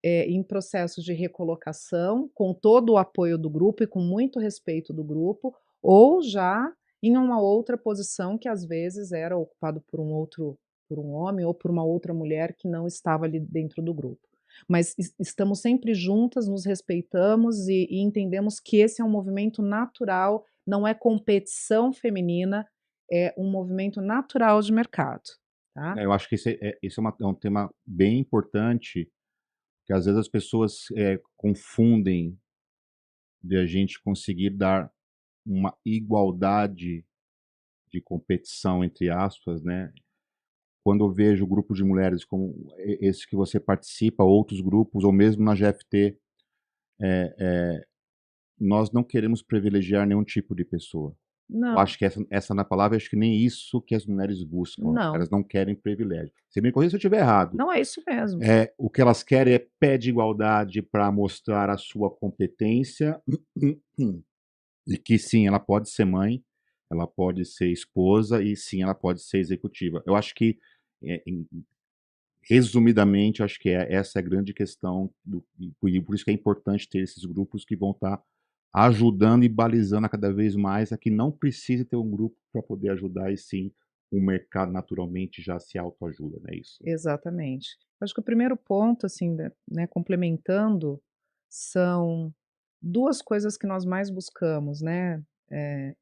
em processo de recolocação, com todo o apoio do grupo e com muito respeito do grupo, ou já em uma outra posição que às vezes era ocupado por um homem ou por uma outra mulher que não estava ali dentro do grupo. Mas estamos sempre juntas, nos respeitamos e entendemos que esse é um movimento natural, não é competição feminina, é um movimento natural de mercado, tá? Eu acho que esse é um tema bem importante, que às vezes as pessoas confundem de a gente conseguir dar uma igualdade de competição, entre aspas, né? Quando eu vejo grupos de mulheres como esse que você participa, outros grupos, ou mesmo na GFT, nós não queremos privilegiar nenhum tipo de pessoa. Eu Não, acho que essa na palavra, acho que nem isso que as mulheres buscam. não, Elas não querem privilégio. Você me corrija se eu estiver errado. não é isso mesmo. O que elas querem é pé de igualdade para mostrar a sua competência e que sim, ela pode ser mãe, ela pode ser esposa e sim, ela pode ser executiva. Eu acho que, resumidamente, acho que essa é a grande questão e por isso que é importante ter esses grupos que vão estar ajudando e balizando a cada vez mais a que não precise ter um grupo para poder ajudar e sim o mercado naturalmente já se autoajuda, não é isso? Exatamente. Acho que o primeiro ponto, assim, né, complementando, são 2 coisas que nós mais buscamos, né,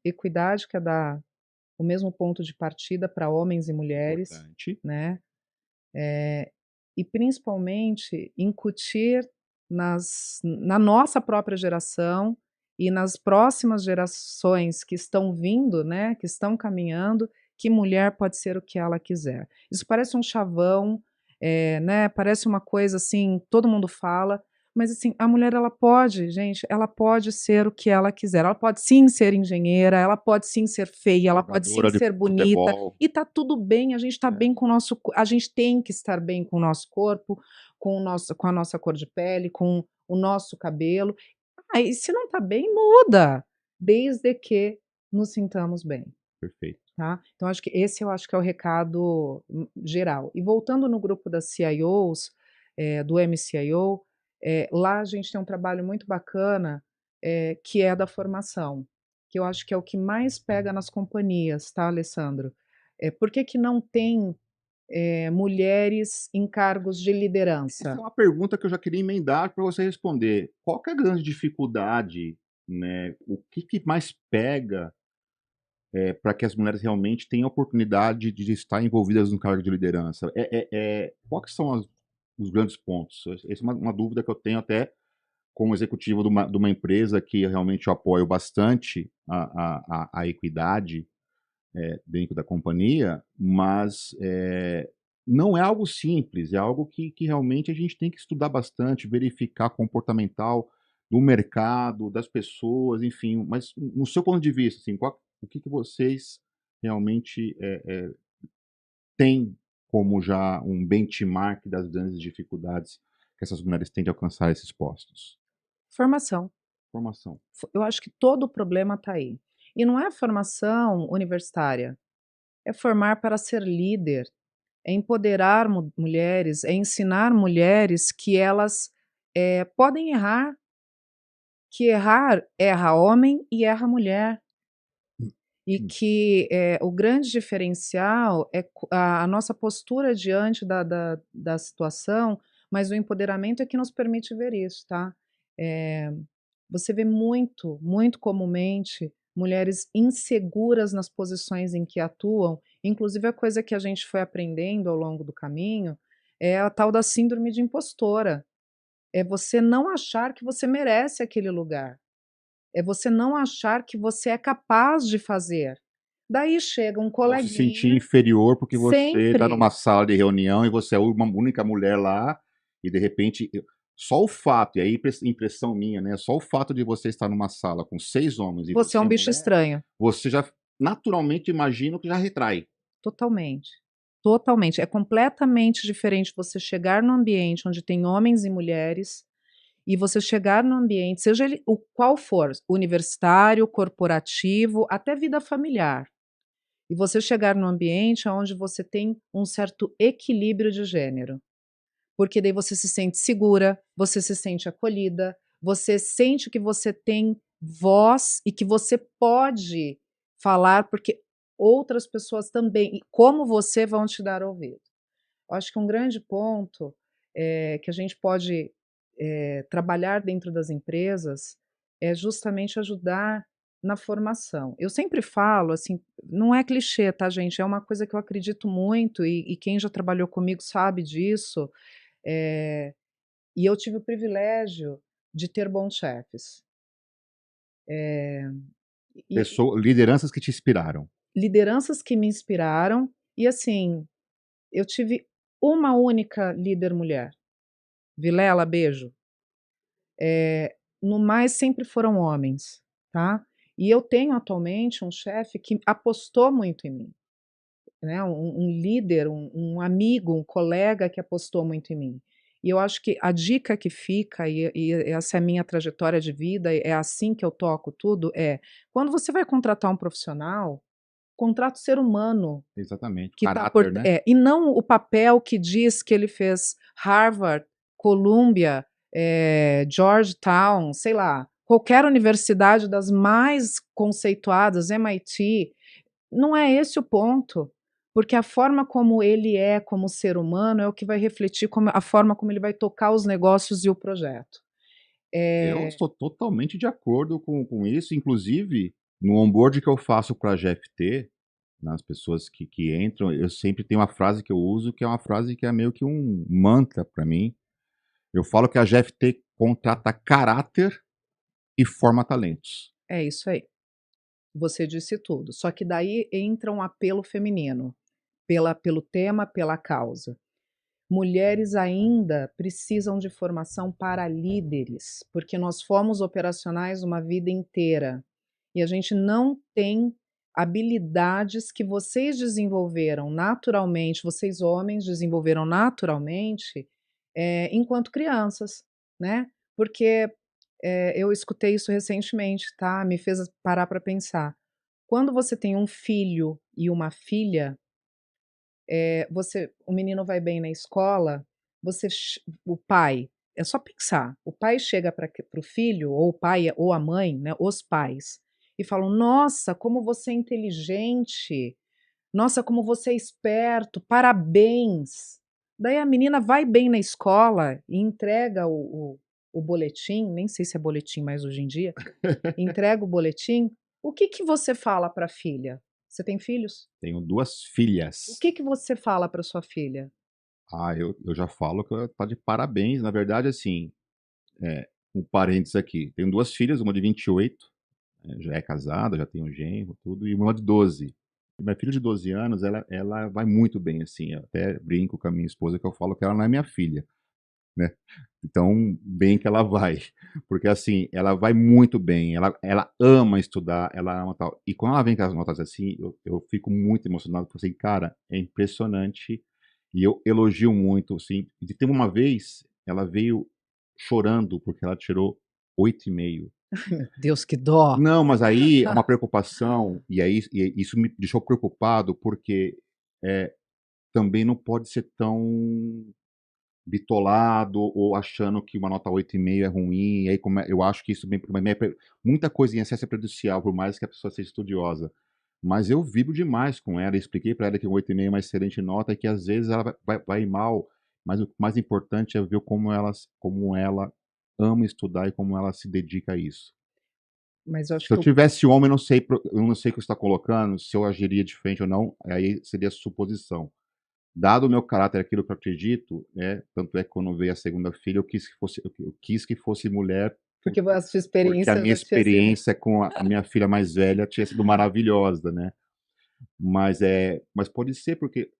equidade, que é dar o mesmo ponto de partida para homens e mulheres, Importante. né, e principalmente incutir na nossa própria geração e nas próximas gerações que estão vindo, né, que estão caminhando, que mulher pode ser o que ela quiser. Isso parece um chavão, né, parece uma coisa assim, todo mundo fala, Mas assim, a mulher ela pode, gente, ela pode ser o que ela quiser. Ela pode sim ser engenheira, ela pode sim ser feia, ela pode sim Jogadora de ser bonita, futebol. e tá tudo bem, a gente tá É, bem com o nosso a gente tem que estar bem com o nosso corpo, com a nossa cor de pele, com o nosso cabelo. E se não tá bem, muda, desde que nos sintamos bem. perfeito. Tá? Então acho que esse eu acho que é o recado geral. E voltando no grupo das CIOs, do MCIO, lá a gente tem um trabalho muito bacana, que é da formação, que eu acho que é o que mais pega nas companhias, tá, Alessandro? Por que que não tem mulheres em cargos de Essa é liderança? uma pergunta que eu já queria emendar para você responder. Qual que é a grande dificuldade, né? O que que mais pega para que as mulheres realmente tenham a oportunidade de estar envolvidas no cargo de liderança? Quais que são os grandes pontos? Essa é uma dúvida que eu tenho até como executivo de uma empresa que realmente eu apoio bastante a equidade dentro da companhia, mas não é algo simples, é algo que realmente a gente tem que estudar bastante, verificar comportamental do mercado, das pessoas, enfim. Mas no seu ponto de vista, assim, o que vocês realmente têm como já um benchmark das grandes dificuldades que essas mulheres têm de alcançar esses postos? Formação. Formação. Eu acho que todo o problema está aí. E não é formação universitária, é formar para ser líder, é empoderar mulheres, é ensinar mulheres que elas podem errar, que errar erra homem e erra mulher. E que o grande diferencial é a nossa postura diante da situação, mas o empoderamento é que nos permite ver isso, tá? Eh, Você vê muito, muito comumente mulheres inseguras nas posições em que atuam, inclusive a coisa que a gente foi aprendendo ao longo do caminho é a tal da síndrome de impostora. É você não achar que você merece aquele lugar. É você não achar que você é capaz de fazer. Daí chega um Ou se sentir coleguinha, inferior porque você está sempre. numa sala de reunião e você é uma única mulher lá e de repente só o fato, e aí impressão minha, né? Só o fato de você estar numa sala com 6 homens e Você é você um é bicho mulher, estranho. você já naturalmente imagina que já retrai. Totalmente. Totalmente. É completamente diferente você chegar num ambiente onde tem homens e mulheres e você chegar no ambiente, seja ele o qual for, universitário, corporativo, até vida familiar. E você chegar num ambiente onde você tem um certo equilíbrio de gênero. Porque daí você se sente segura, você se sente acolhida, você sente que você tem voz e que você pode falar, porque outras pessoas também, como você, vão te dar ouvido. Eu acho que um grande ponto que a gente pode trabalhar dentro das empresas é justamente ajudar na formação. Eu sempre falo, assim, não é clichê, tá, gente? É uma coisa que eu acredito muito e quem já trabalhou comigo sabe disso. eh, e eu tive o privilégio de ter bons chefes. Eh, e Lideranças que te inspiraram. lideranças que me inspiraram, e assim, eu tive uma única líder mulher. Vilela, beijo. No mais, sempre foram homens, tá? E eu tenho atualmente um chefe que apostou muito em mim, né? Um líder, um amigo, um colega que apostou muito em mim. E eu acho que a dica que fica, e essa é a minha trajetória de vida, é assim que eu toco tudo, quando você vai contratar um profissional, contrata o ser humano Exatamente. que está Caráter, né? e não o papel que diz que ele fez Harvard, Columbia, Georgetown, sei lá, qualquer universidade das mais conceituadas, MIT. Não é esse o ponto, porque a forma como ele é como ser humano é o que vai refletir a forma como ele vai tocar os negócios e o projeto. Eu É, estou totalmente de acordo com isso. Inclusive, no onboard que eu faço para a GFT, nas pessoas que entram, eu sempre tenho uma frase que eu uso, que é uma frase que é meio que um mantra para mim. Eu falo que a GFT contrata caráter e forma talentos. é isso aí. Você disse tudo. Só que daí entra um apelo feminino, pelo tema, pela causa. mulheres ainda precisam de formação para líderes, porque nós fomos operacionais uma vida inteira e a gente não tem habilidades que vocês desenvolveram naturalmente, vocês homens desenvolveram naturalmente, enquanto crianças, né. Porque, eu escutei isso recentemente, tá, me fez parar para pensar. Quando você tem um filho e uma filha, o menino vai bem na escola, o pai, é só pensar, o pai chega para o filho, ou o pai ou a mãe, né, os pais, e falam: "Nossa, como você é inteligente. Nossa, como você é esperto, parabéns". Daí a menina vai bem na escola e entrega o boletim, nem sei se é boletim mais hoje em dia, entrega o boletim, o que que você fala para a filha? Você tem filhos? Tenho 2 O filhas. que que você fala para sua filha? Eu já falo que ela tá de parabéns, na verdade, assim, um parênteses aqui, tenho 2 filhas, uma de 28, já é casada, já tem um genro, tudo, e uma de 12. E minha filha de 12 anos, ela vai muito bem, assim, eu até brinco com a minha esposa que eu falo que ela não é minha filha, né. Então, bem que ela vai, porque, assim, ela vai muito bem, ela ama estudar, ela ama tal. E quando ela vem com as notas assim, eu fico muito emocionado, porque, assim, cara, é impressionante, e eu elogio muito, assim. E teve uma vez, ela veio chorando, porque ela tirou 8,5. Meu Deus, que dó. Não, mas aí é uma preocupação, e isso me deixou preocupado, porque, eh, também não pode ser tão bitolado ou achando que uma nota 8,5 é ruim, e aí eu acho que isso muita coisa em excesso é prejudicial, por mais que a pessoa seja estudiosa. Mas eu vibro demais com ela, expliquei para ela que um 8,5 é uma excelente nota e que às vezes ela vai ir mal, mas o mais importante é ver como ela ama estudar e como ela se dedica a isso. Mas eu acho Se eu que tivesse homem, eu não sei o que você está colocando, se eu agiria diferente ou não, aí seria suposição. Dado o meu caráter, aquilo que eu acredito, tanto é que quando veio a segunda filha, eu quis que fosse mulher, porque a sua porque a experiência minha já tinha sido experiência com a minha filha mais velha tinha sido maravilhosa, né. Mas pode ser porque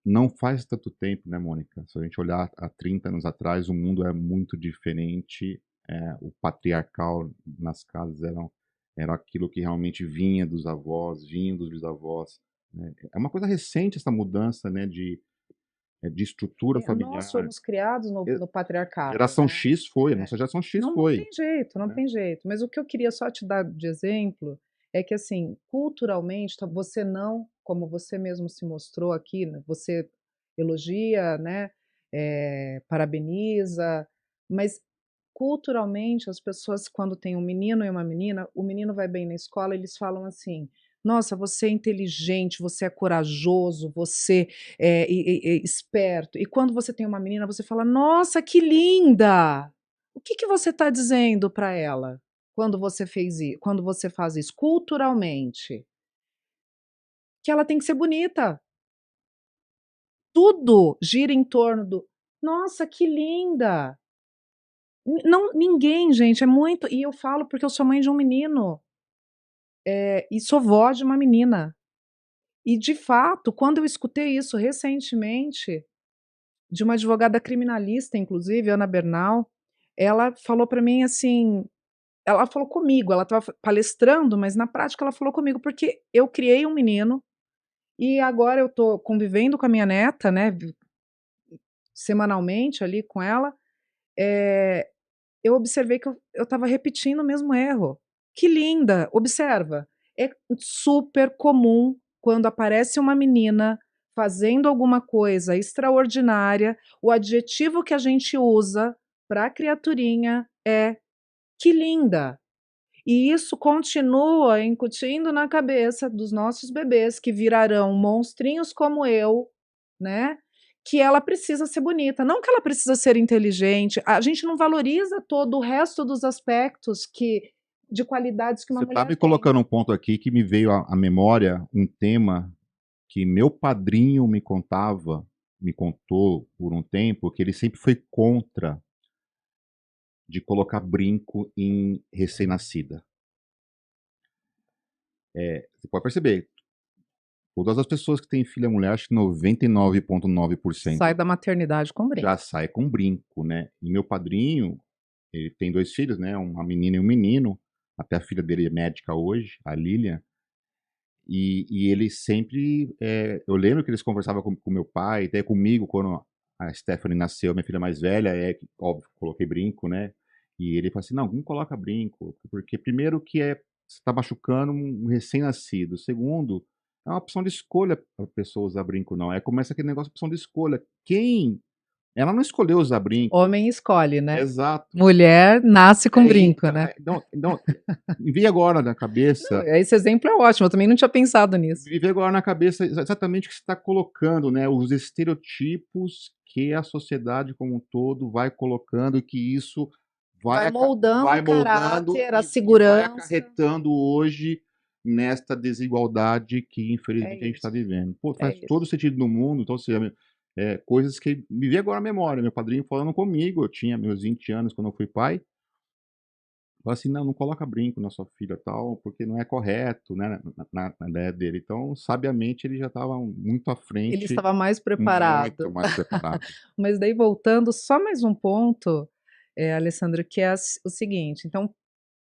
não faz tanto tempo, né, Mônica, se a gente olhar há 30 anos atrás, o mundo é muito diferente, o patriarcal nas casas era aquilo que realmente vinha dos avós, vinha dos bisavós, né. É uma coisa recente essa mudança, né, de estrutura nós familiar. fomos criados E no patriarcado, geração né. X foi, É. nossa geração X Não foi, tem jeito, não né. tem jeito. Mas o que eu queria só te dar de exemplo é que, assim, culturalmente, você não, como você mesmo se mostrou aqui, né, você elogia, né, parabeniza, mas culturalmente as pessoas quando têm um menino e uma menina, o menino vai bem na escola, eles falam assim: "Nossa, você é inteligente, você é corajoso, você é esperto". E quando você tem uma menina, você fala: "Nossa, que linda". O que que você está dizendo para ela quando você faz isso culturalmente? Que ela tem que ser bonita. Tudo gira em torno do: "Nossa, que linda". Não, ninguém, gente, é muito, e eu falo porque eu sou mãe de um menino, e sou vó de uma menina. E de fato, quando eu escutei isso recentemente, de uma advogada criminalista inclusive, Ana Bernal, ela falou para mim assim, ela falou comigo, ela estava palestrando, mas na prática ela falou comigo, porque eu criei um menino, e agora eu tô convivendo com a minha neta, né, semanalmente ali com ela, eh, eu observei que eu estava repetindo o mesmo erro. Que linda! Observa, é super comum quando aparece uma menina fazendo alguma coisa extraordinária, o adjetivo que a gente usa para a criaturinha é: "Que linda". E isso continua incutindo na cabeça dos nossos bebês, que virarão monstrinhos como eu, né, que ela precisa ser bonita, não que ela precisa ser inteligente, a gente não valoriza todo o resto dos aspectos de qualidades que uma Você está mulher me tem. colocando um ponto aqui que me veio à memória um tema que meu padrinho me contou por um tempo, que ele sempre foi contra de colocar brinco em recém-nascida. Você pode perceber, Todas as pessoas que têm filha mulher, acho que 99,9% Sai da maternidade com brinco. já sai com brinco, né? E meu padrinho, ele tem 2 filhos, né? Uma menina e um menino. Até a filha dele é médica hoje, a Lilian. E ele sempre. Eu lembro que eles conversavam com meu pai, até comigo, quando a Stephanie nasceu, minha filha mais velha, óbvio, coloquei brinco, né? E ele falou assim: não coloca brinco, porque primeiro que você está machucando um recém-nascido. Segundo, é uma opção de escolha para a pessoa usar brinco, não. Começa aquele negócio de opção de escolha. Ela não escolheu usar brinco. Homem escolhe, né? Exato. Mulher nasce com brinco, Então, né? me veio agora na Não, cabeça. esse exemplo é ótimo, eu também não tinha pensado nisso. Me veio agora na cabeça exatamente o que você está colocando, né? Os estereotipos que a sociedade como um todo vai colocando, e que isso Vai moldando vai o moldando caráter, a e vai segurança. acarretando hoje nesta desigualdade que É infelizmente a gente está isso, vivendo. Pô, é faz todo isso. sentido no mundo, então, assim, coisas que me veio agora à memória. Meu padrinho falando comigo, eu tinha meus 20 anos quando eu fui pai. Fala assim, não coloca brinco na sua filha tal, porque não é correto, né, na ideia dele. Então, sabiamente, ele já estava muito à Ele frente, estava mais muito preparado. mais preparado. Mas daí voltando, só mais um ponto, Alessandro, que é o seguinte, então,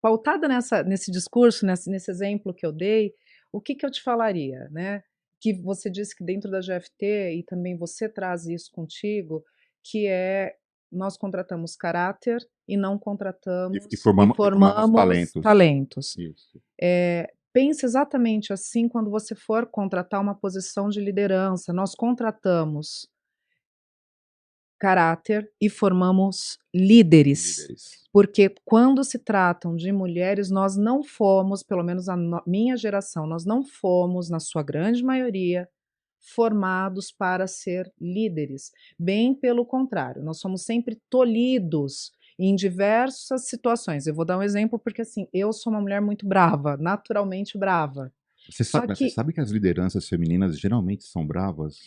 pautada nesse discurso, nesse exemplo que eu dei, o que eu te falaria, né? Que você disse que dentro da GFT, e também você traz isso contigo, que é nós contratamos caráter e não E contratamos e formamos formamos talentos. talentos. Isso. Pense exatamente assim quando você for contratar uma posição de liderança. Nós contratamos caráter e formamos líderes. Líderes. Porque quando se tratam de mulheres, nós não fomos, pelo menos minha geração, nós não fomos, na sua grande maioria, formados para ser líderes. Bem pelo contrário, nós somos sempre tolhidos em diversas situações. Eu vou dar um exemplo porque assim, eu sou uma mulher muito brava, naturalmente brava. Só Você que sabe que as lideranças femininas geralmente são bravas?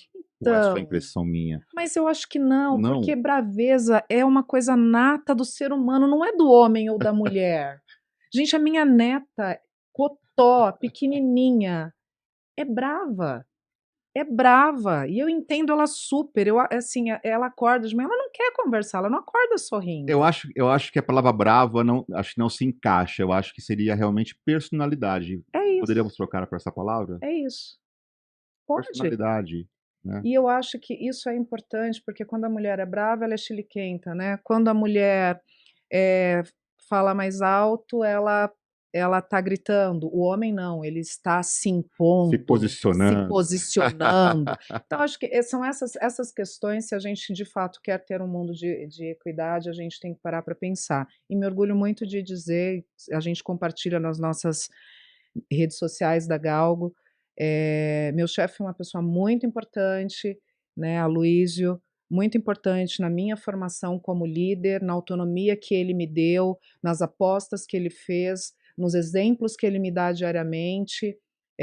Ou é só então, impressão minha? mas eu acho que não, porque Não. braveza é uma coisa nata do ser humano, não é do homem ou da mulher. Gente, a minha neta, Cotó, pequenininha, é brava. É brava. E eu entendo ela super. Assim, ela acorda de manhã, ela não quer conversar, ela não acorda sorrindo. Eu acho que a palavra brava não, acho que não se encaixa. Eu acho que seria realmente personalidade. É isso. Poderíamos trocar por essa palavra? É isso. Pode. Personalidade, né? E eu acho que isso é importante, porque quando a mulher é brava, ela é chiliquenta, né? Quando a mulher eh, fala mais alto, ela está gritando. O homem não, ele está se Se impondo, se posicionando. posicionando. Então, acho que são essas questões, se a gente de fato quer ter um mundo de equidade, a gente tem que parar para pensar. E me orgulho muito de dizer, a gente compartilha nas nossas redes sociais da Galgo. Meu chefe é uma pessoa muito importante, né, Aloísio, muito importante na minha formação como líder, na autonomia que ele me deu, nas apostas que ele fez, nos exemplos que ele me dá diariamente,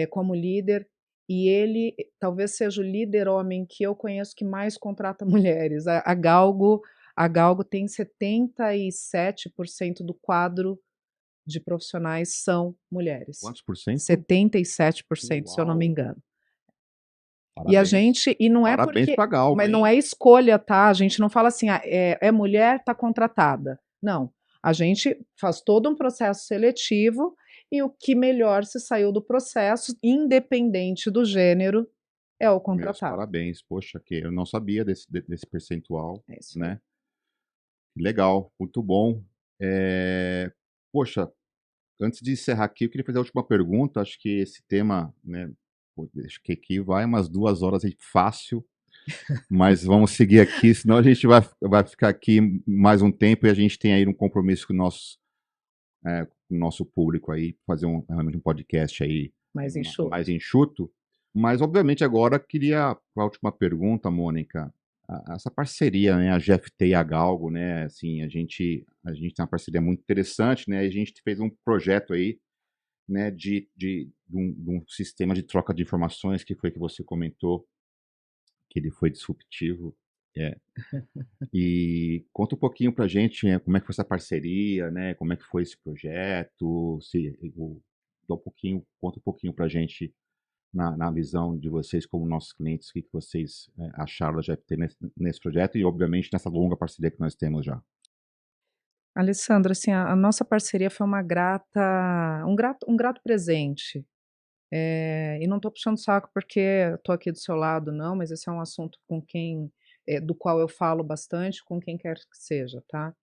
como líder. E ele talvez seja o líder homem que eu conheço que mais contrata mulheres. A Galgo tem 77% do quadro de profissionais são mulheres. Quantos por cento? 77%, se eu não me Uau! engano. Parabéns. E não é Parabéns porque, pra Galgo, mas não hein? é escolha, tá? A gente não fala assim, é mulher, tá contratada. Não. A gente faz todo um processo seletivo e o que melhor se saiu do processo, independente do gênero, é o Meus contratado. parabéns. Poxa, que eu não sabia desse percentual, É isso aí. né? Legal, muito bom. Poxa, antes de encerrar aqui, eu queria fazer a última pergunta. Acho que esse tema, né? Pô, acho que aqui vai umas 2 horas aí fácil, mas vamos seguir aqui, senão a gente vai ficar aqui mais um tempo e a gente tem aí um compromisso com o nosso público aí, fazer realmente um podcast aí Mais enxuto. mais enxuto. Mas, obviamente, agora queria, a última pergunta, Mônica, essa parceria, né, a GFT e a Galgo, né, assim, a gente tem uma parceria muito interessante, né, a gente fez um projeto aí, né, de um sistema de troca de informações, que foi que você comentou, que ele foi disruptivo. É. E conta um pouquinho pra gente, né, como é que foi essa parceria, né, como é que foi esse projeto, conta um pouquinho pra gente na visão de vocês como nossos clientes, o que vocês acharam da GFT nesse projeto e, obviamente, nessa longa parceria que nós temos já. Alessandra, assim, a nossa parceria foi um grato presente. E não estou puxando saco porque estou aqui do seu lado, não, mas esse é um assunto do qual eu falo bastante com quem quer que seja, tá?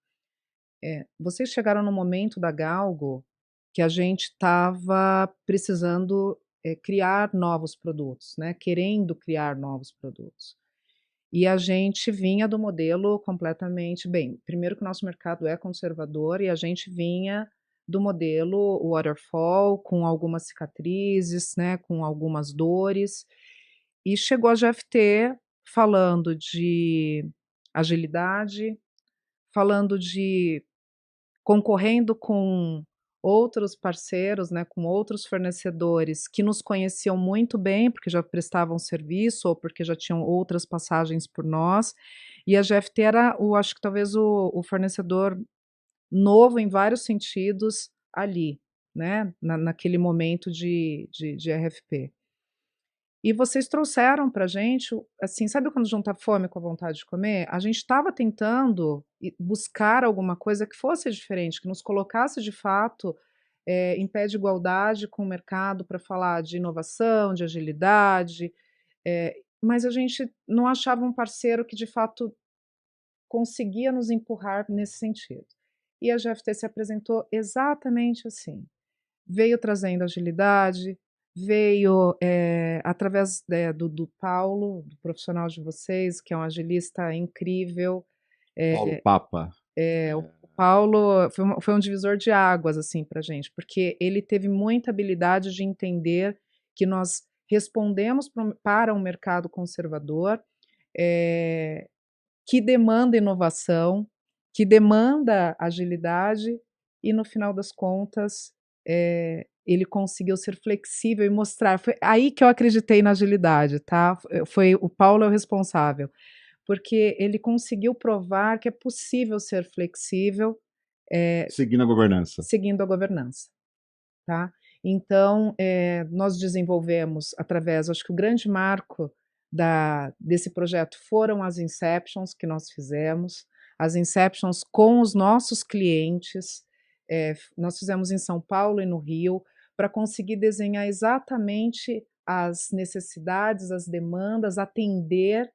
Vocês chegaram no momento da Galgo que a gente estava precisando criar novos produtos, né? Querendo criar novos produtos. E a gente vinha do modelo completamente bem. Primeiro que o nosso mercado é conservador e a gente vinha do modelo waterfall, com algumas cicatrizes, né, com algumas dores. E chegou a GFT falando de agilidade, falando de concorrendo com outros parceiros, né, com outros fornecedores que nos conheciam muito bem, porque já prestavam serviço ou porque já tinham outras passagens por nós, e a GFT era acho que talvez o fornecedor novo em vários sentidos ali, né, naquele momento de RFP. E vocês trouxeram para a gente, assim, sabe quando junta a fome com a vontade de comer? A gente estava tentando buscar alguma coisa que fosse diferente, que nos colocasse de fato em pé de igualdade com o mercado para falar de inovação, de agilidade, mas a gente não achava um parceiro que de fato conseguia nos empurrar nesse sentido. E a GFT se apresentou exatamente assim. Veio trazendo agilidade, veio através do Paulo, do profissional de vocês, que é um agilista incrível. Paulo Papa. O Paulo foi um divisor de águas assim, para a gente, porque ele teve muita habilidade de entender que nós respondemos para um mercado conservador, que demanda inovação, que demanda agilidade, e no final das contas, ele conseguiu ser flexível e mostrar. Foi aí que eu acreditei na agilidade, tá? O Paulo é o responsável, porque ele conseguiu provar que é possível ser flexível Seguindo a governança. seguindo a governança, tá? Então, nós desenvolvemos através, acho que o grande marco desse projeto foram as inceptions que nós fizemos, as inceptions com os nossos clientes. Nós fizemos em São Paulo e no Rio, para conseguir desenhar exatamente as necessidades, as demandas, atender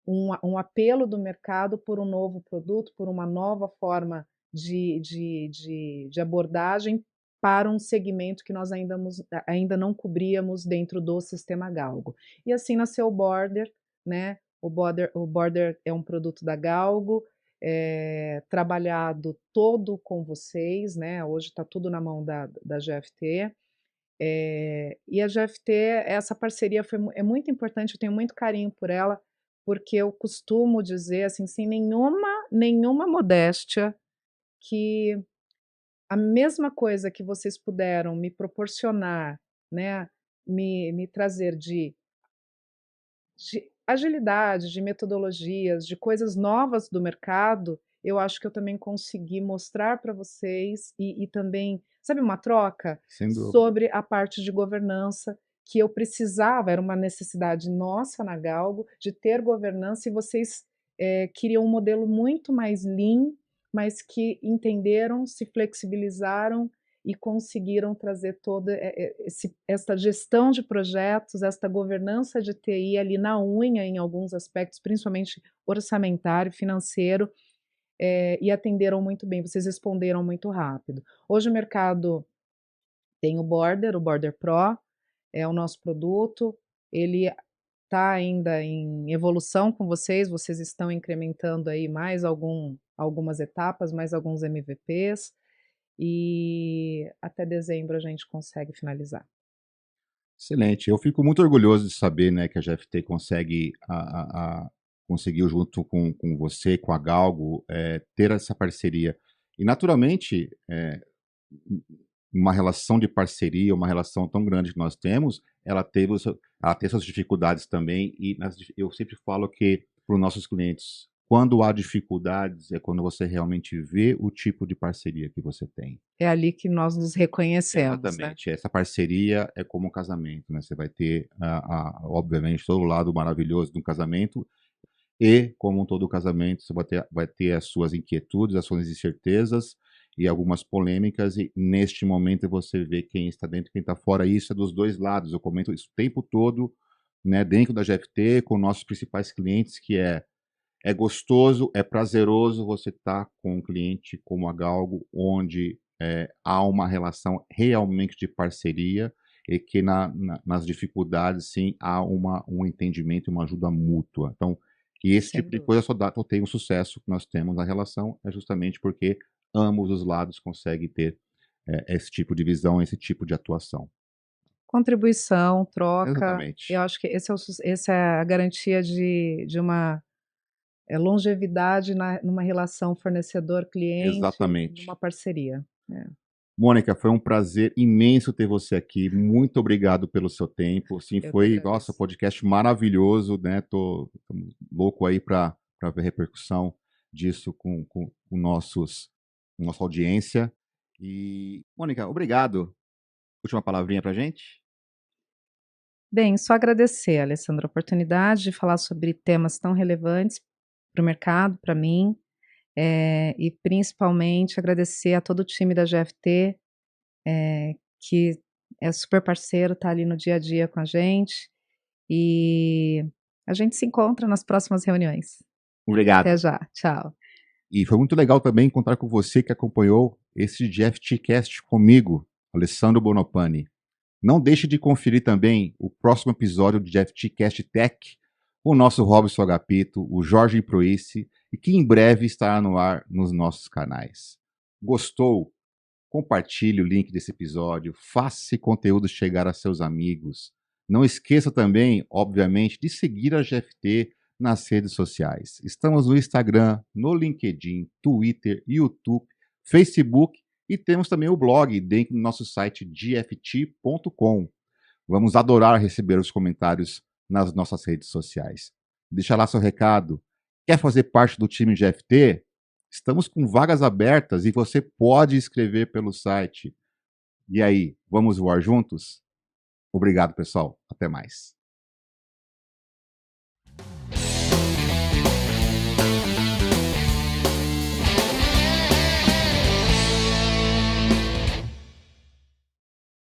um apelo do mercado por um novo produto, por uma nova forma de abordagem para um segmento que nós ainda não cobríamos dentro do sistema Galgo. E assim nasceu o Border, né? O Border é um produto da Galgo, trabalhado todo com vocês, né? Hoje está tudo na mão da GFT. E a GFT, essa parceria é muito importante, eu tenho muito carinho por ela, porque eu costumo dizer, assim, sem nenhuma modéstia, que a mesma coisa que vocês puderam me proporcionar, né, me trazer de agilidade, de metodologias, de coisas novas do mercado, eu acho que eu também consegui mostrar para vocês e também, sabe, uma troca sobre a parte de governança que eu precisava, era uma necessidade nossa na Galgo de ter governança, e vocês queriam um modelo muito mais lean, mas que entenderam, se flexibilizaram e conseguiram trazer toda essa gestão de projetos, esta governança de TI ali na unha em alguns aspectos, principalmente orçamentário, financeiro, e atenderam muito bem, vocês responderam muito rápido. Hoje o mercado tem o Border Pro, é o nosso produto, ele está ainda em evolução com vocês estão incrementando aí algumas etapas, mais alguns MVPs, e até dezembro a gente consegue finalizar. Excelente. Eu fico muito orgulhoso de saber, né, que a GFT conseguiu, junto com você, com a Galgo, ter essa parceria. E, naturalmente, uma relação de parceria, uma relação tão grande que nós temos, ela tem suas dificuldades também. E eu sempre falo que, para os nossos clientes, quando há dificuldades, é quando você realmente vê o tipo de parceria que você tem. É ali que nós nos reconhecemos, né. Exatamente. Essa parceria é como um casamento, né, você vai ter, obviamente, todo o lado maravilhoso de um casamento e, como todo casamento, você vai ter as suas inquietudes, as suas incertezas e algumas polêmicas, e neste momento você vê quem está dentro e quem está fora, e isso é dos 2 lados. Eu comento isso o tempo todo, né, dentro da GFT, com nossos principais clientes, que é gostoso, é prazeroso você estar com um cliente como a Galgo, onde há uma relação realmente de parceria e que nas dificuldades, sim, há um entendimento e uma ajuda mútua. Então, e esse Sem tipo de dúvida. coisa só dá para ter o sucesso que nós temos na relação, é justamente porque ambos os lados conseguem ter esse tipo de visão, esse tipo de atuação. Contribuição, troca, eu Exatamente. acho que essa é a garantia de uma, longevidade numa relação fornecedor-cliente, Exatamente. numa parceria. É, Mônica, foi um prazer imenso ter você aqui. Muito obrigado pelo seu tempo. Sim, eu que foi, nossa, agradeço. podcast maravilhoso, né? Tô louco aí para ver a repercussão disso com nossa audiência. E, Mônica, obrigado. Última palavrinha pra gente? Bem, só agradecer, Alessandra, a oportunidade de falar sobre temas tão relevantes para o mercado, para mim, e principalmente agradecer a todo o time da GFT, que é super parceiro, está ali no dia a dia com a gente, e a gente se encontra nas próximas reuniões. Até Obrigado. já, tchau. E foi muito legal também encontrar com você que acompanhou esse GFTcast comigo, Alessandro Bonopani. Não deixe de conferir também o próximo episódio de FTCast Tech, com o nosso Robson Agapito, o Jorge Proice, e que em breve estará no ar nos nossos canais. Gostou? Compartilhe o link desse episódio, faça esse conteúdo chegar a seus amigos. Não esqueça também, obviamente, de seguir a GFT nas redes sociais. Estamos no Instagram, no LinkedIn, Twitter, YouTube, Facebook e temos também o blog dentro do nosso site gft.com. Vamos adorar receber os comentários nas nossas redes sociais. Deixa lá seu recado. Quer fazer parte do time GFT? Estamos com vagas abertas e você pode escrever pelo site. E aí, vamos voar juntos? Obrigado, pessoal. Até mais.